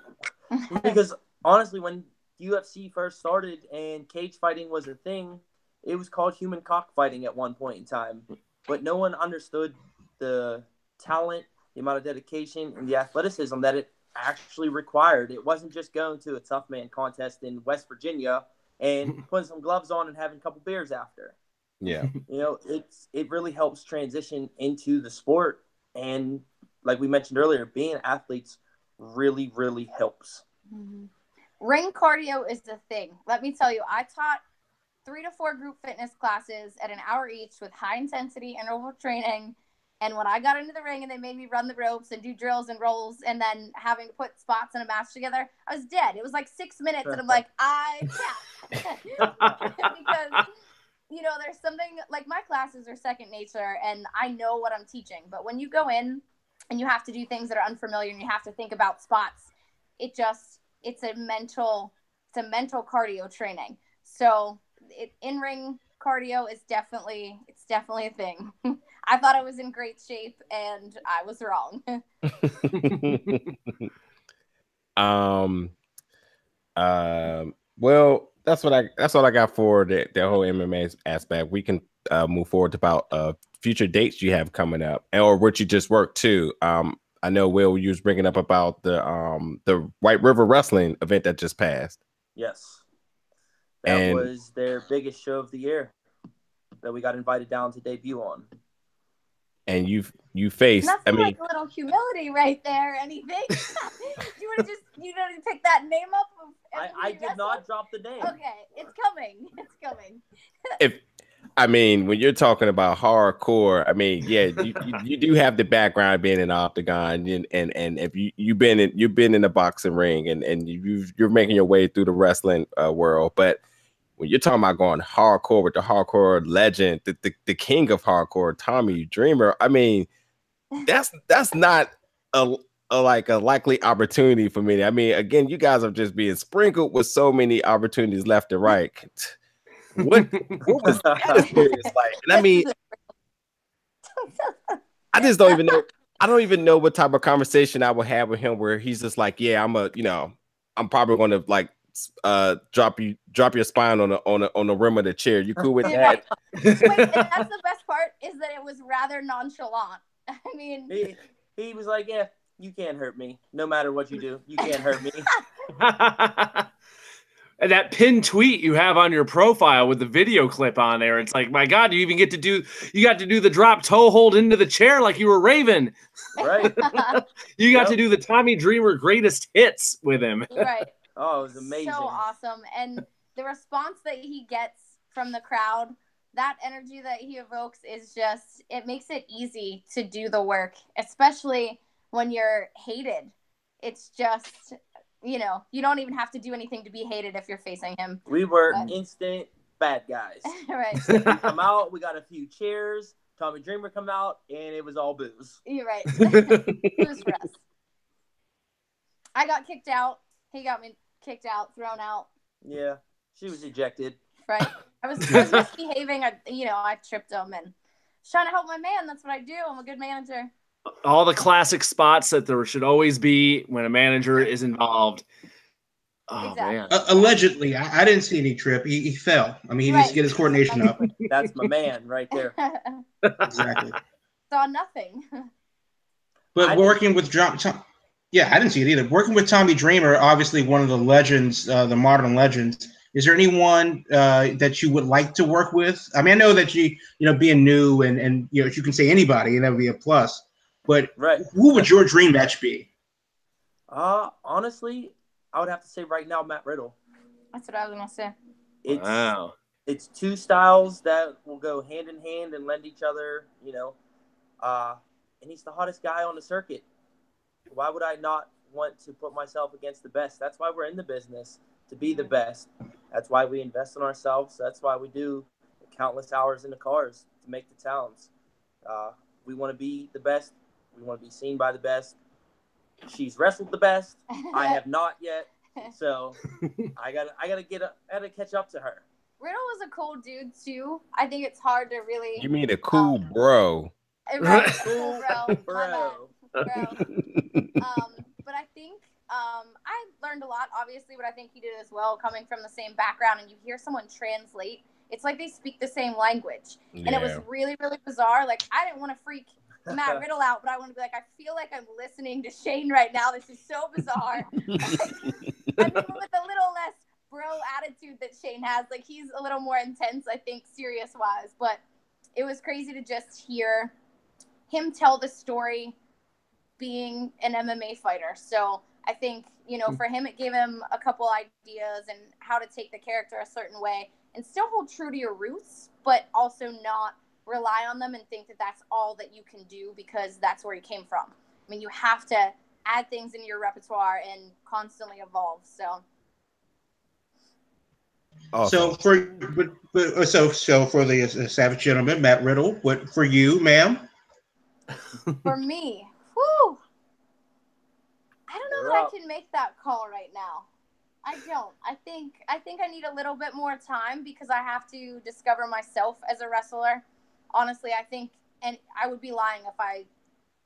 because honestly, when UFC first started and cage fighting was a thing, it was called human cockfighting at one point in time, but no one understood the talent, the amount of dedication, and the athleticism that it actually required. It wasn't just going to a tough man contest in West Virginia and putting some gloves on and having a couple beers after. Yeah. You know, it really helps transition into the sport. And like we mentioned earlier, being athletes really, really helps. Mm-hmm. Ring cardio is the thing. Let me tell you, I taught 3 to 4 group fitness classes at an hour each with high intensity interval training. And when I got into the ring and they made me run the ropes and do drills and rolls and then having to put spots in a match together, I was dead. It was like 6 minutes and I'm like, I can't. Because, you know, there's something like my classes are second nature and I know what I'm teaching. But when you go in and you have to do things that are unfamiliar and you have to think about spots, it's a mental cardio training. So in-ring cardio is definitely a thing. I thought I was in great shape and I was wrong. Well, that's what I got for the whole MMA aspect. We can move forward to about future dates you have coming up or what you just worked too. I know Will, you was bringing up about the White River Wrestling event that just passed. Yes. That was their biggest show of the year that we got invited down to debut on. And you faced, nothing like a little humility right there. Anything? you would have just pick that name up. I did not drop the name. Okay, it's coming. It's coming. When you're talking about hardcore, yeah, you do have the background being in the octagon, and if you've been in the boxing ring, and you're making your way through the wrestling world, but when you're talking about going hardcore with the hardcore legend, the king of hardcore, Tommy Dreamer, that's not a likely opportunity for me. Again, you guys are just being sprinkled with so many opportunities left and right. What was that experience like? And I just don't even know. I don't even know what type of conversation I would have with him where he's just like, yeah, I'm probably going to like drop your spine on the rim of the chair. You cool with that? Wait, and that's the best part is that it was rather nonchalant. He was like, yeah, you can't hurt me. No matter what you do, you can't hurt me. And that pinned tweet you have on your profile with the video clip on there, it's like, my God, you got to do the drop toe hold into the chair like you were Raven. Right. You got to do the Tommy Dreamer greatest hits with him. Right. Oh, it was amazing. So awesome. And the response that he gets from the crowd, that energy that he evokes is just, it makes it easy to do the work, especially when you're hated. It's just, you know, you don't even have to do anything to be hated if you're facing him. We were instant bad guys. Right. We come out, we got a few cheers, Tommy Dreamer come out, and it was all booze. You're right. Booze for us. I got kicked out. He got me kicked out, thrown out. Yeah, she was ejected. Right. I was misbehaving. I tripped him and trying to help my man. That's what I do. I'm a good manager. All the classic spots that there should always be when a manager is involved. Oh, Exactly. man. Allegedly, I didn't see any trip. He fell. I mean, he needs to get his coordination up. That's my man right there. Exactly. Saw nothing. But working with Tom, I didn't see it either. Working with Tommy Dreamer, obviously one of the legends, the modern legends. Is there anyone that you would like to work with? I mean, I know that being new and you can say anybody, and that would be a plus. But who would your dream match be? Honestly, I would have to say right now, Matt Riddle. That's what I was gonna say. Wow. It's two styles that will go hand in hand and lend each other, and he's the hottest guy on the circuit. Why would I not want to put myself against the best? That's why we're in the business, to be the best. That's why we invest in ourselves. That's why we do countless hours in the cars to make the towns. We want to be the best. We want to be seen by the best. She's wrestled the best. I have not yet. So I gotta catch up to her. Riddle was a cool dude too. I think it's hard to really. You mean a cool bro? Right, cool bro. But I think I learned a lot, obviously, but I think he did as well, coming from the same background, and you hear someone translate. It's like they speak the same language. Yeah. And it was really, really bizarre. Like, I didn't want to freak Matt Riddle out, but I want to be like, I feel like I'm listening to Shane right now. This is so bizarre. With a little less bro attitude that Shane has. Like, he's a little more intense, I think, serious-wise. But it was crazy to just hear him tell the story being an MMA fighter. So I think, for him, it gave him a couple ideas and how to take the character a certain way and still hold true to your roots, but also not rely on them and think that that's all that you can do because that's where you came from. I mean, you have to add things in your repertoire and constantly evolve. So. Awesome. So for the Savage Gentleman, Matt Riddle, what for you, ma'am? For me, whew, I don't know that I can make that call right now. I don't. I think I need a little bit more time because I have to discover myself as a wrestler. Honestly, I think, and I would be lying if I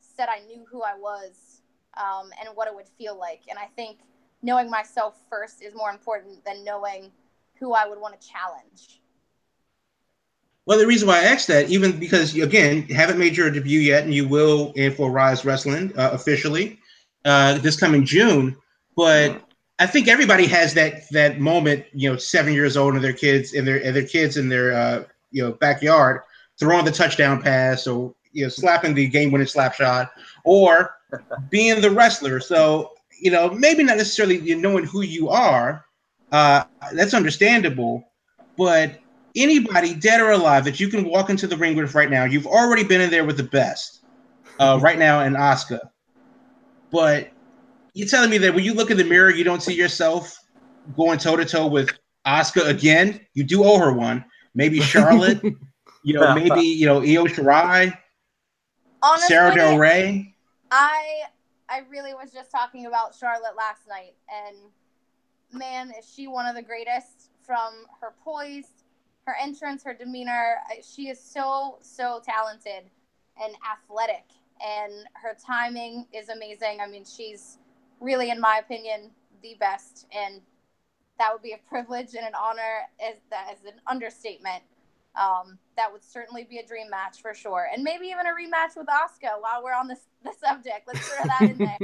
said I knew who I was and what it would feel like. And I think knowing myself first is more important than knowing who I would want to challenge. Well, the reason why I asked that, even because, again, you haven't made your debut yet, and you will for Rise Wrestling officially this coming June. But I think everybody has that moment, 7 years old, and their kids in their backyard throwing the touchdown pass, or slapping the game-winning slap shot, or being the wrestler. So maybe not necessarily knowing who you are. That's understandable, but anybody dead or alive that you can walk into the ring with right now, you've already been in there with the best right now in Asuka. But you're telling me that when you look in the mirror, you don't see yourself going toe-to-toe with Asuka again? You do owe her one. Maybe Charlotte, maybe, Io Shirai, honestly, Sarah Del Rey. I really was just talking about Charlotte last night, and man, is she one of the greatest from her poise, her entrance, her demeanor. She is so, so talented and athletic, and her timing is amazing. I mean, she's really, in my opinion, the best, and that would be a privilege and an honor as an understatement. That would certainly be a dream match for sure, and maybe even a rematch with Asuka while we're on the subject. Let's throw that in there.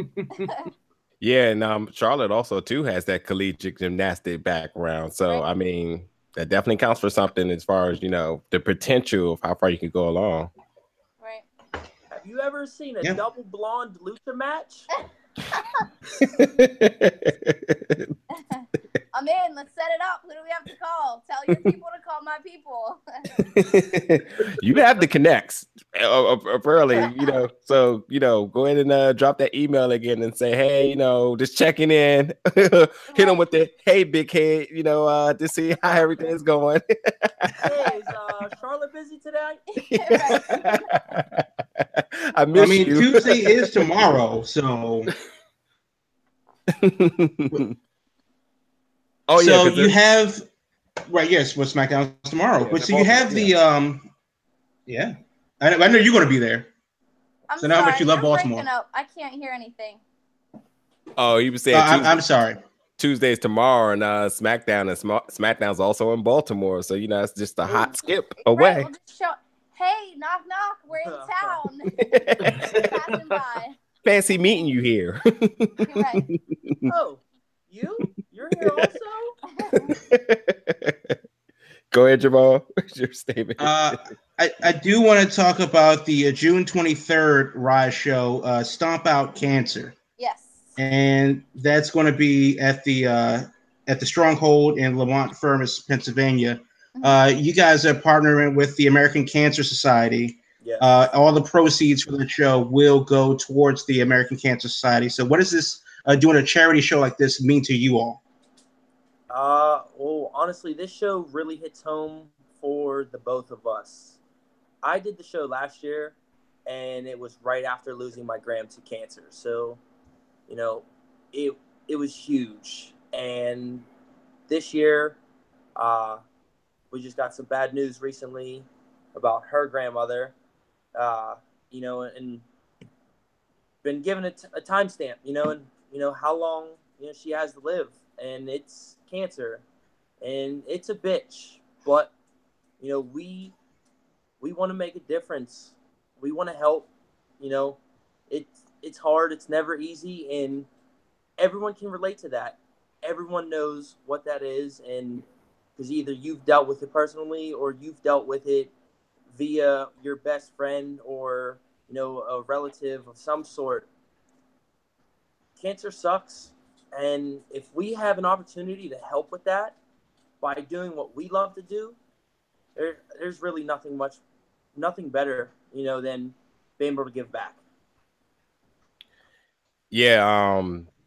Yeah, and Charlotte also too has that collegiate gymnastic background. So Right. I mean, that definitely counts for something as far as the potential of how far you can go along. Right. Have you ever seen a double blonde lucha match? I'm in. Let's set it up. Who do we have to call? Tell your people to call my people. You have the connects early, So go ahead and drop that email again and say, hey, just checking in. Hit them with the hey, big head, to see how everything's going. Hey, is Charlotte busy today? I mean, Tuesday is tomorrow, so. Oh yeah. So you have yes, what's SmackDown tomorrow? Yeah, but so you have the yeah. I know you're going to be there. I'm so now sorry, how much you love you're Baltimore. breaking up. I can't hear anything. Oh, you were saying I'm sorry. Tuesday's tomorrow, and SmackDown's also in Baltimore, so it's just a hot skip away. Right, we'll just hey, knock knock, we're in town. Passing by. Fancy meeting you here. Right. Oh, you're here also? Go ahead, Jamal. What's your statement? I do want to talk about the June 23rd Rise show, Stomp Out Cancer. Yes. And that's going to be at the Stronghold in Lamont Furnace, Pennsylvania. Mm-hmm. You guys are partnering with the American Cancer Society. Yes. All the proceeds for the show will go towards the American Cancer Society. So what does this doing a charity show like this mean to you all? Well, honestly, this show really hits home for the both of us. I did the show last year, and it was right after losing my gram to cancer. So, it was huge. And this year, we just got some bad news recently about her grandmother, and been given a timestamp, and how long she has to live, and it's cancer, and it's a bitch, but we want to make a difference. We want to help. It's hard. It's never easy, and everyone can relate to that. Everyone knows what that is, and because either you've dealt with it personally or you've dealt with it via your best friend or a relative of some sort. Cancer sucks, and if we have an opportunity to help with that by doing what we love to do, there's really nothing better, than being able to give back. Yeah,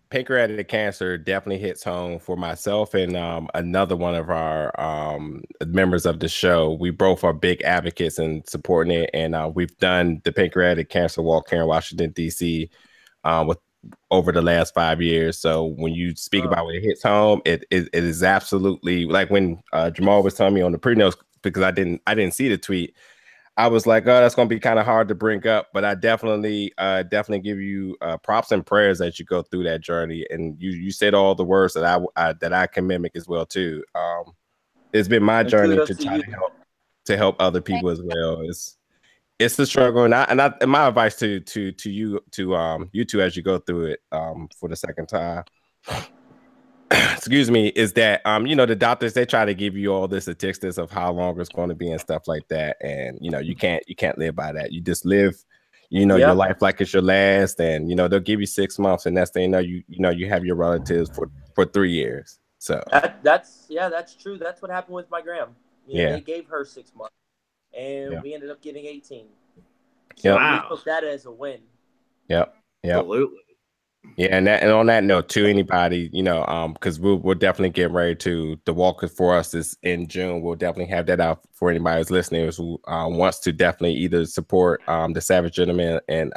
pancreatic cancer definitely hits home for myself and another one of our members of the show. We both are big advocates and supporting it, and we've done the pancreatic cancer walk here in Washington, D.C. With over the last 5 years. So when you speak about when it hits home, it is absolutely like when Jamal was telling me on the pre-notes, because I didn't see the tweet. I was like, oh, that's going to be kind of hard to bring up, but I definitely give you props and prayers as you go through that journey. And you said all the words that I can mimic as well too. It's been my journey to try to help other people as well. It's the struggle, and my advice to you two as you go through it for the second time. Excuse me, is that the doctors, they try to give you all the statistics of how long it's going to be and stuff like that, and you can't live by that. You just live your life like it's your last, and they'll give you 6 months, and next thing you have your relatives for 3 years. So that's true. That's what happened with my gram. They gave her 6 months, and we ended up getting 18. So we took that as a win. Yep. Absolutely. Yeah, and on that note, to anybody, because we'll definitely get ready to the walk for us is in June. We'll definitely have that out for anybody who's listening who wants to definitely either support the Savage Gentleman and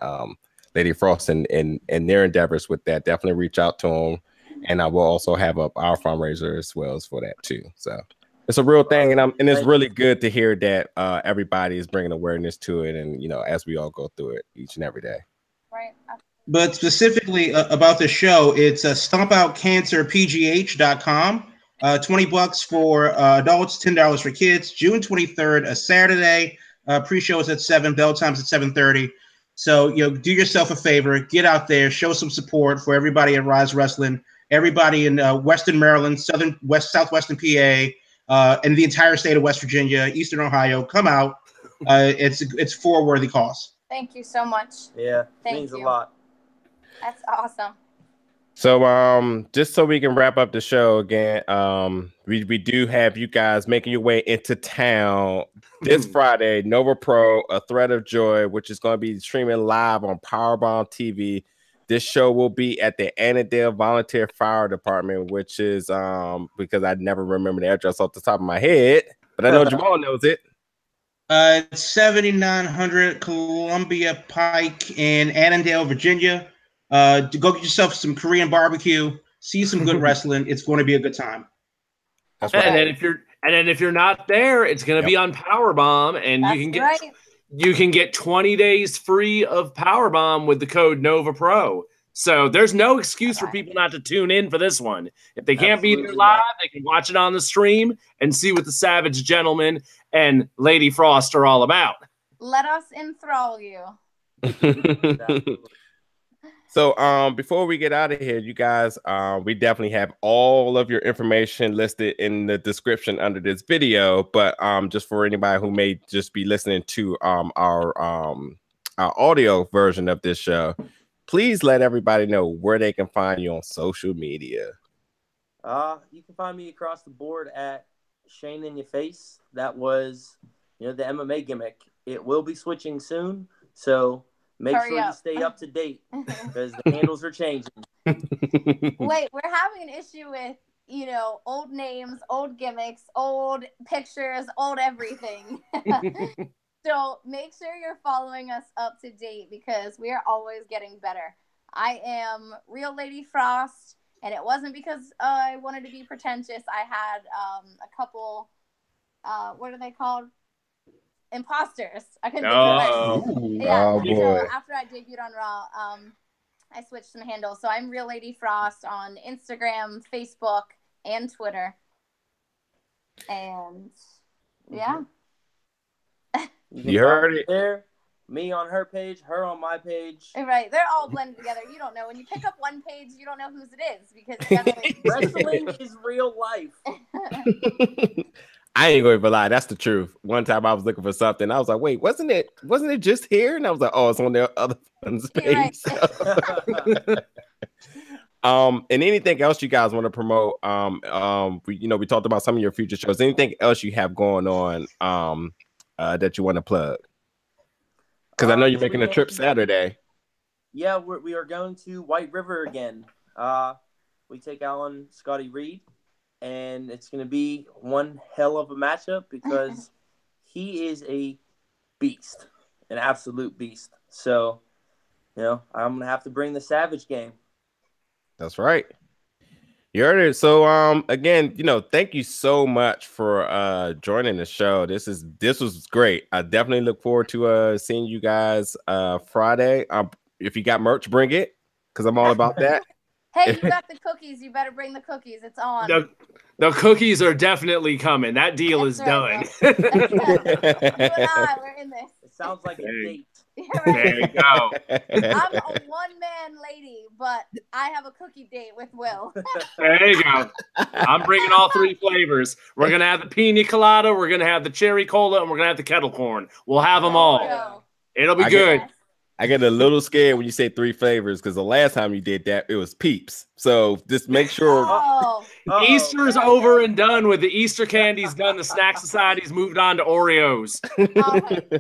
Lady Frost and their endeavors with that. Definitely reach out to them, and I will also have up our fundraiser as well as for that too. So it's a real thing, and it's really good to hear that everybody is bringing awareness to it, and as we all go through it each and every day. Right. But specifically about the show, it's stompoutcancerpgh.com. $20 for adults, $10 for kids. June 23rd, a Saturday. Pre-show is at 7. Bell time's at 7:30. So, do yourself a favor, get out there, show some support for everybody at Rise Wrestling, everybody in Western Maryland, Southwestern PA, and the entire state of West Virginia, Eastern Ohio. Come out. It's for a worthy cause. Thank you so much. Yeah, Thank means you. a lot. That's awesome. So just so we can wrap up the show again, we do have you guys making your way into town this Friday, Nova Pro, A Thread of Joy, which is going to be streaming live on Powerbomb TV. This show will be at the Annandale Volunteer Fire Department, which is because I never remember the address off the top of my head, but I know Jamal knows it. 7900 Columbia Pike in Annandale, Virginia. To go get yourself some Korean barbecue, see some good wrestling. It's going to be a good time. That's right. And then if you're not there, it's going to be on Powerbomb, and you can get 20 days free of Powerbomb with the code Nova Pro. So there's no excuse for people not to tune in for this one. If they can't be there live, they can watch it on the stream and see what the Savage Gentleman and Lady Frost are all about. Let us enthrall you. So before we get out of here, you guys, we definitely have all of your information listed in the description under this video. But just for anybody who may just be listening to our audio version of this show, please let everybody know where they can find you on social media. You can find me across the board at Shane in Your Face. That was, the MMA gimmick. It will be switching soon, so make sure you stay up to date because the handles are changing. Wait, we're having an issue with, old names, old gimmicks, old pictures, old everything. So make sure you're following us up to date because we are always getting better. I am Real Lady Frost, and it wasn't because I wanted to be pretentious. I had a couple, what are they called? Imposters. I couldn't think of it. Yeah. Oh, boy. So after I debuted on Raw, I switched some handles. So I'm Real Lady Frost on Instagram, Facebook, and Twitter. And yeah. You heard it there. Me on her page, her on my page. Right. They're all blended together. You don't know. When you pick up one page, you don't know whose it is because wrestling is real life. I ain't going to lie. That's the truth. One time I was looking for something. I was like, wait, wasn't it just here? And I was like, oh, it's on the other one's page. Right. And anything else you guys want to promote? We talked about some of your future shows. Anything else you have going on that you want to plug? Because I know you're making a trip Saturday. Yeah, we are going to White River again. We take on Scotty Reed. And it's going to be one hell of a matchup because he is a beast, an absolute beast. So, I'm going to have to bring the Savage game. That's right. You heard it. So, again, thank you so much for joining the show. This was great. I definitely look forward to seeing you guys Friday. If you got merch, bring it because I'm all about that. Hey, you got the cookies. You better bring the cookies. It's on. The cookies are definitely coming. That deal is done. You and I, we're in this. It sounds like a date. Yeah, right. There you go. I'm a one-man lady, but I have a cookie date with Will. There you go. I'm bringing all three flavors. We're going to have the pina colada, we're going to have the cherry cola, and we're going to have the kettle corn. We'll have them all. It'll be good. I get a little scared when you say three flavors because the last time you did that, it was Peeps. So just make sure. Easter's over and done with the Easter candies done. The Snack Society's moved on to Oreos.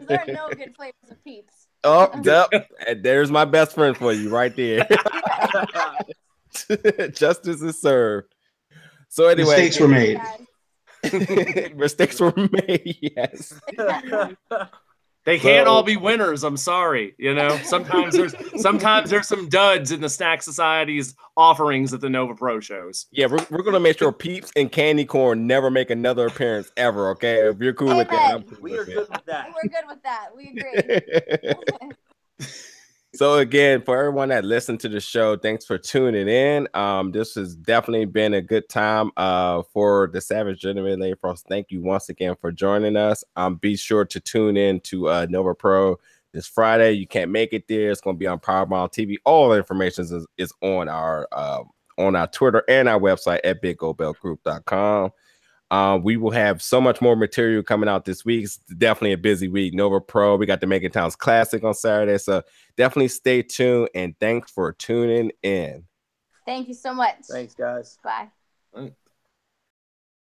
There are no good flavors of Peeps. Oh, yep. There's my best friend for you right there. Justice is served. So anyway. Mistakes were made. Mistakes were made, yes. They can't all be winners. I'm sorry. Sometimes there's some duds in the Snack Society's offerings at the Nova Pro shows. Yeah, we're gonna make sure Peeps and candy corn never make another appearance ever. Okay, if you're cool with that, I'm cool we are good with that. We're good with that. We agree. So again, for everyone that listened to the show, thanks for tuning in. This has definitely been a good time for the Savage Gentleman. Lady Frost, thank you once again for joining us. Be sure to tune in to Nova Pro this Friday. You can't make it there. It's going to be on Paramount TV. All the information is on our Twitter and our website at BigGoBeltGroup.com. We will have so much more material coming out this week. It's definitely a busy week. Nova Pro. We got the Macon Towns Classic on Saturday. So definitely stay tuned, and thanks for tuning in. Thank you so much. Thanks, guys. Bye. All right.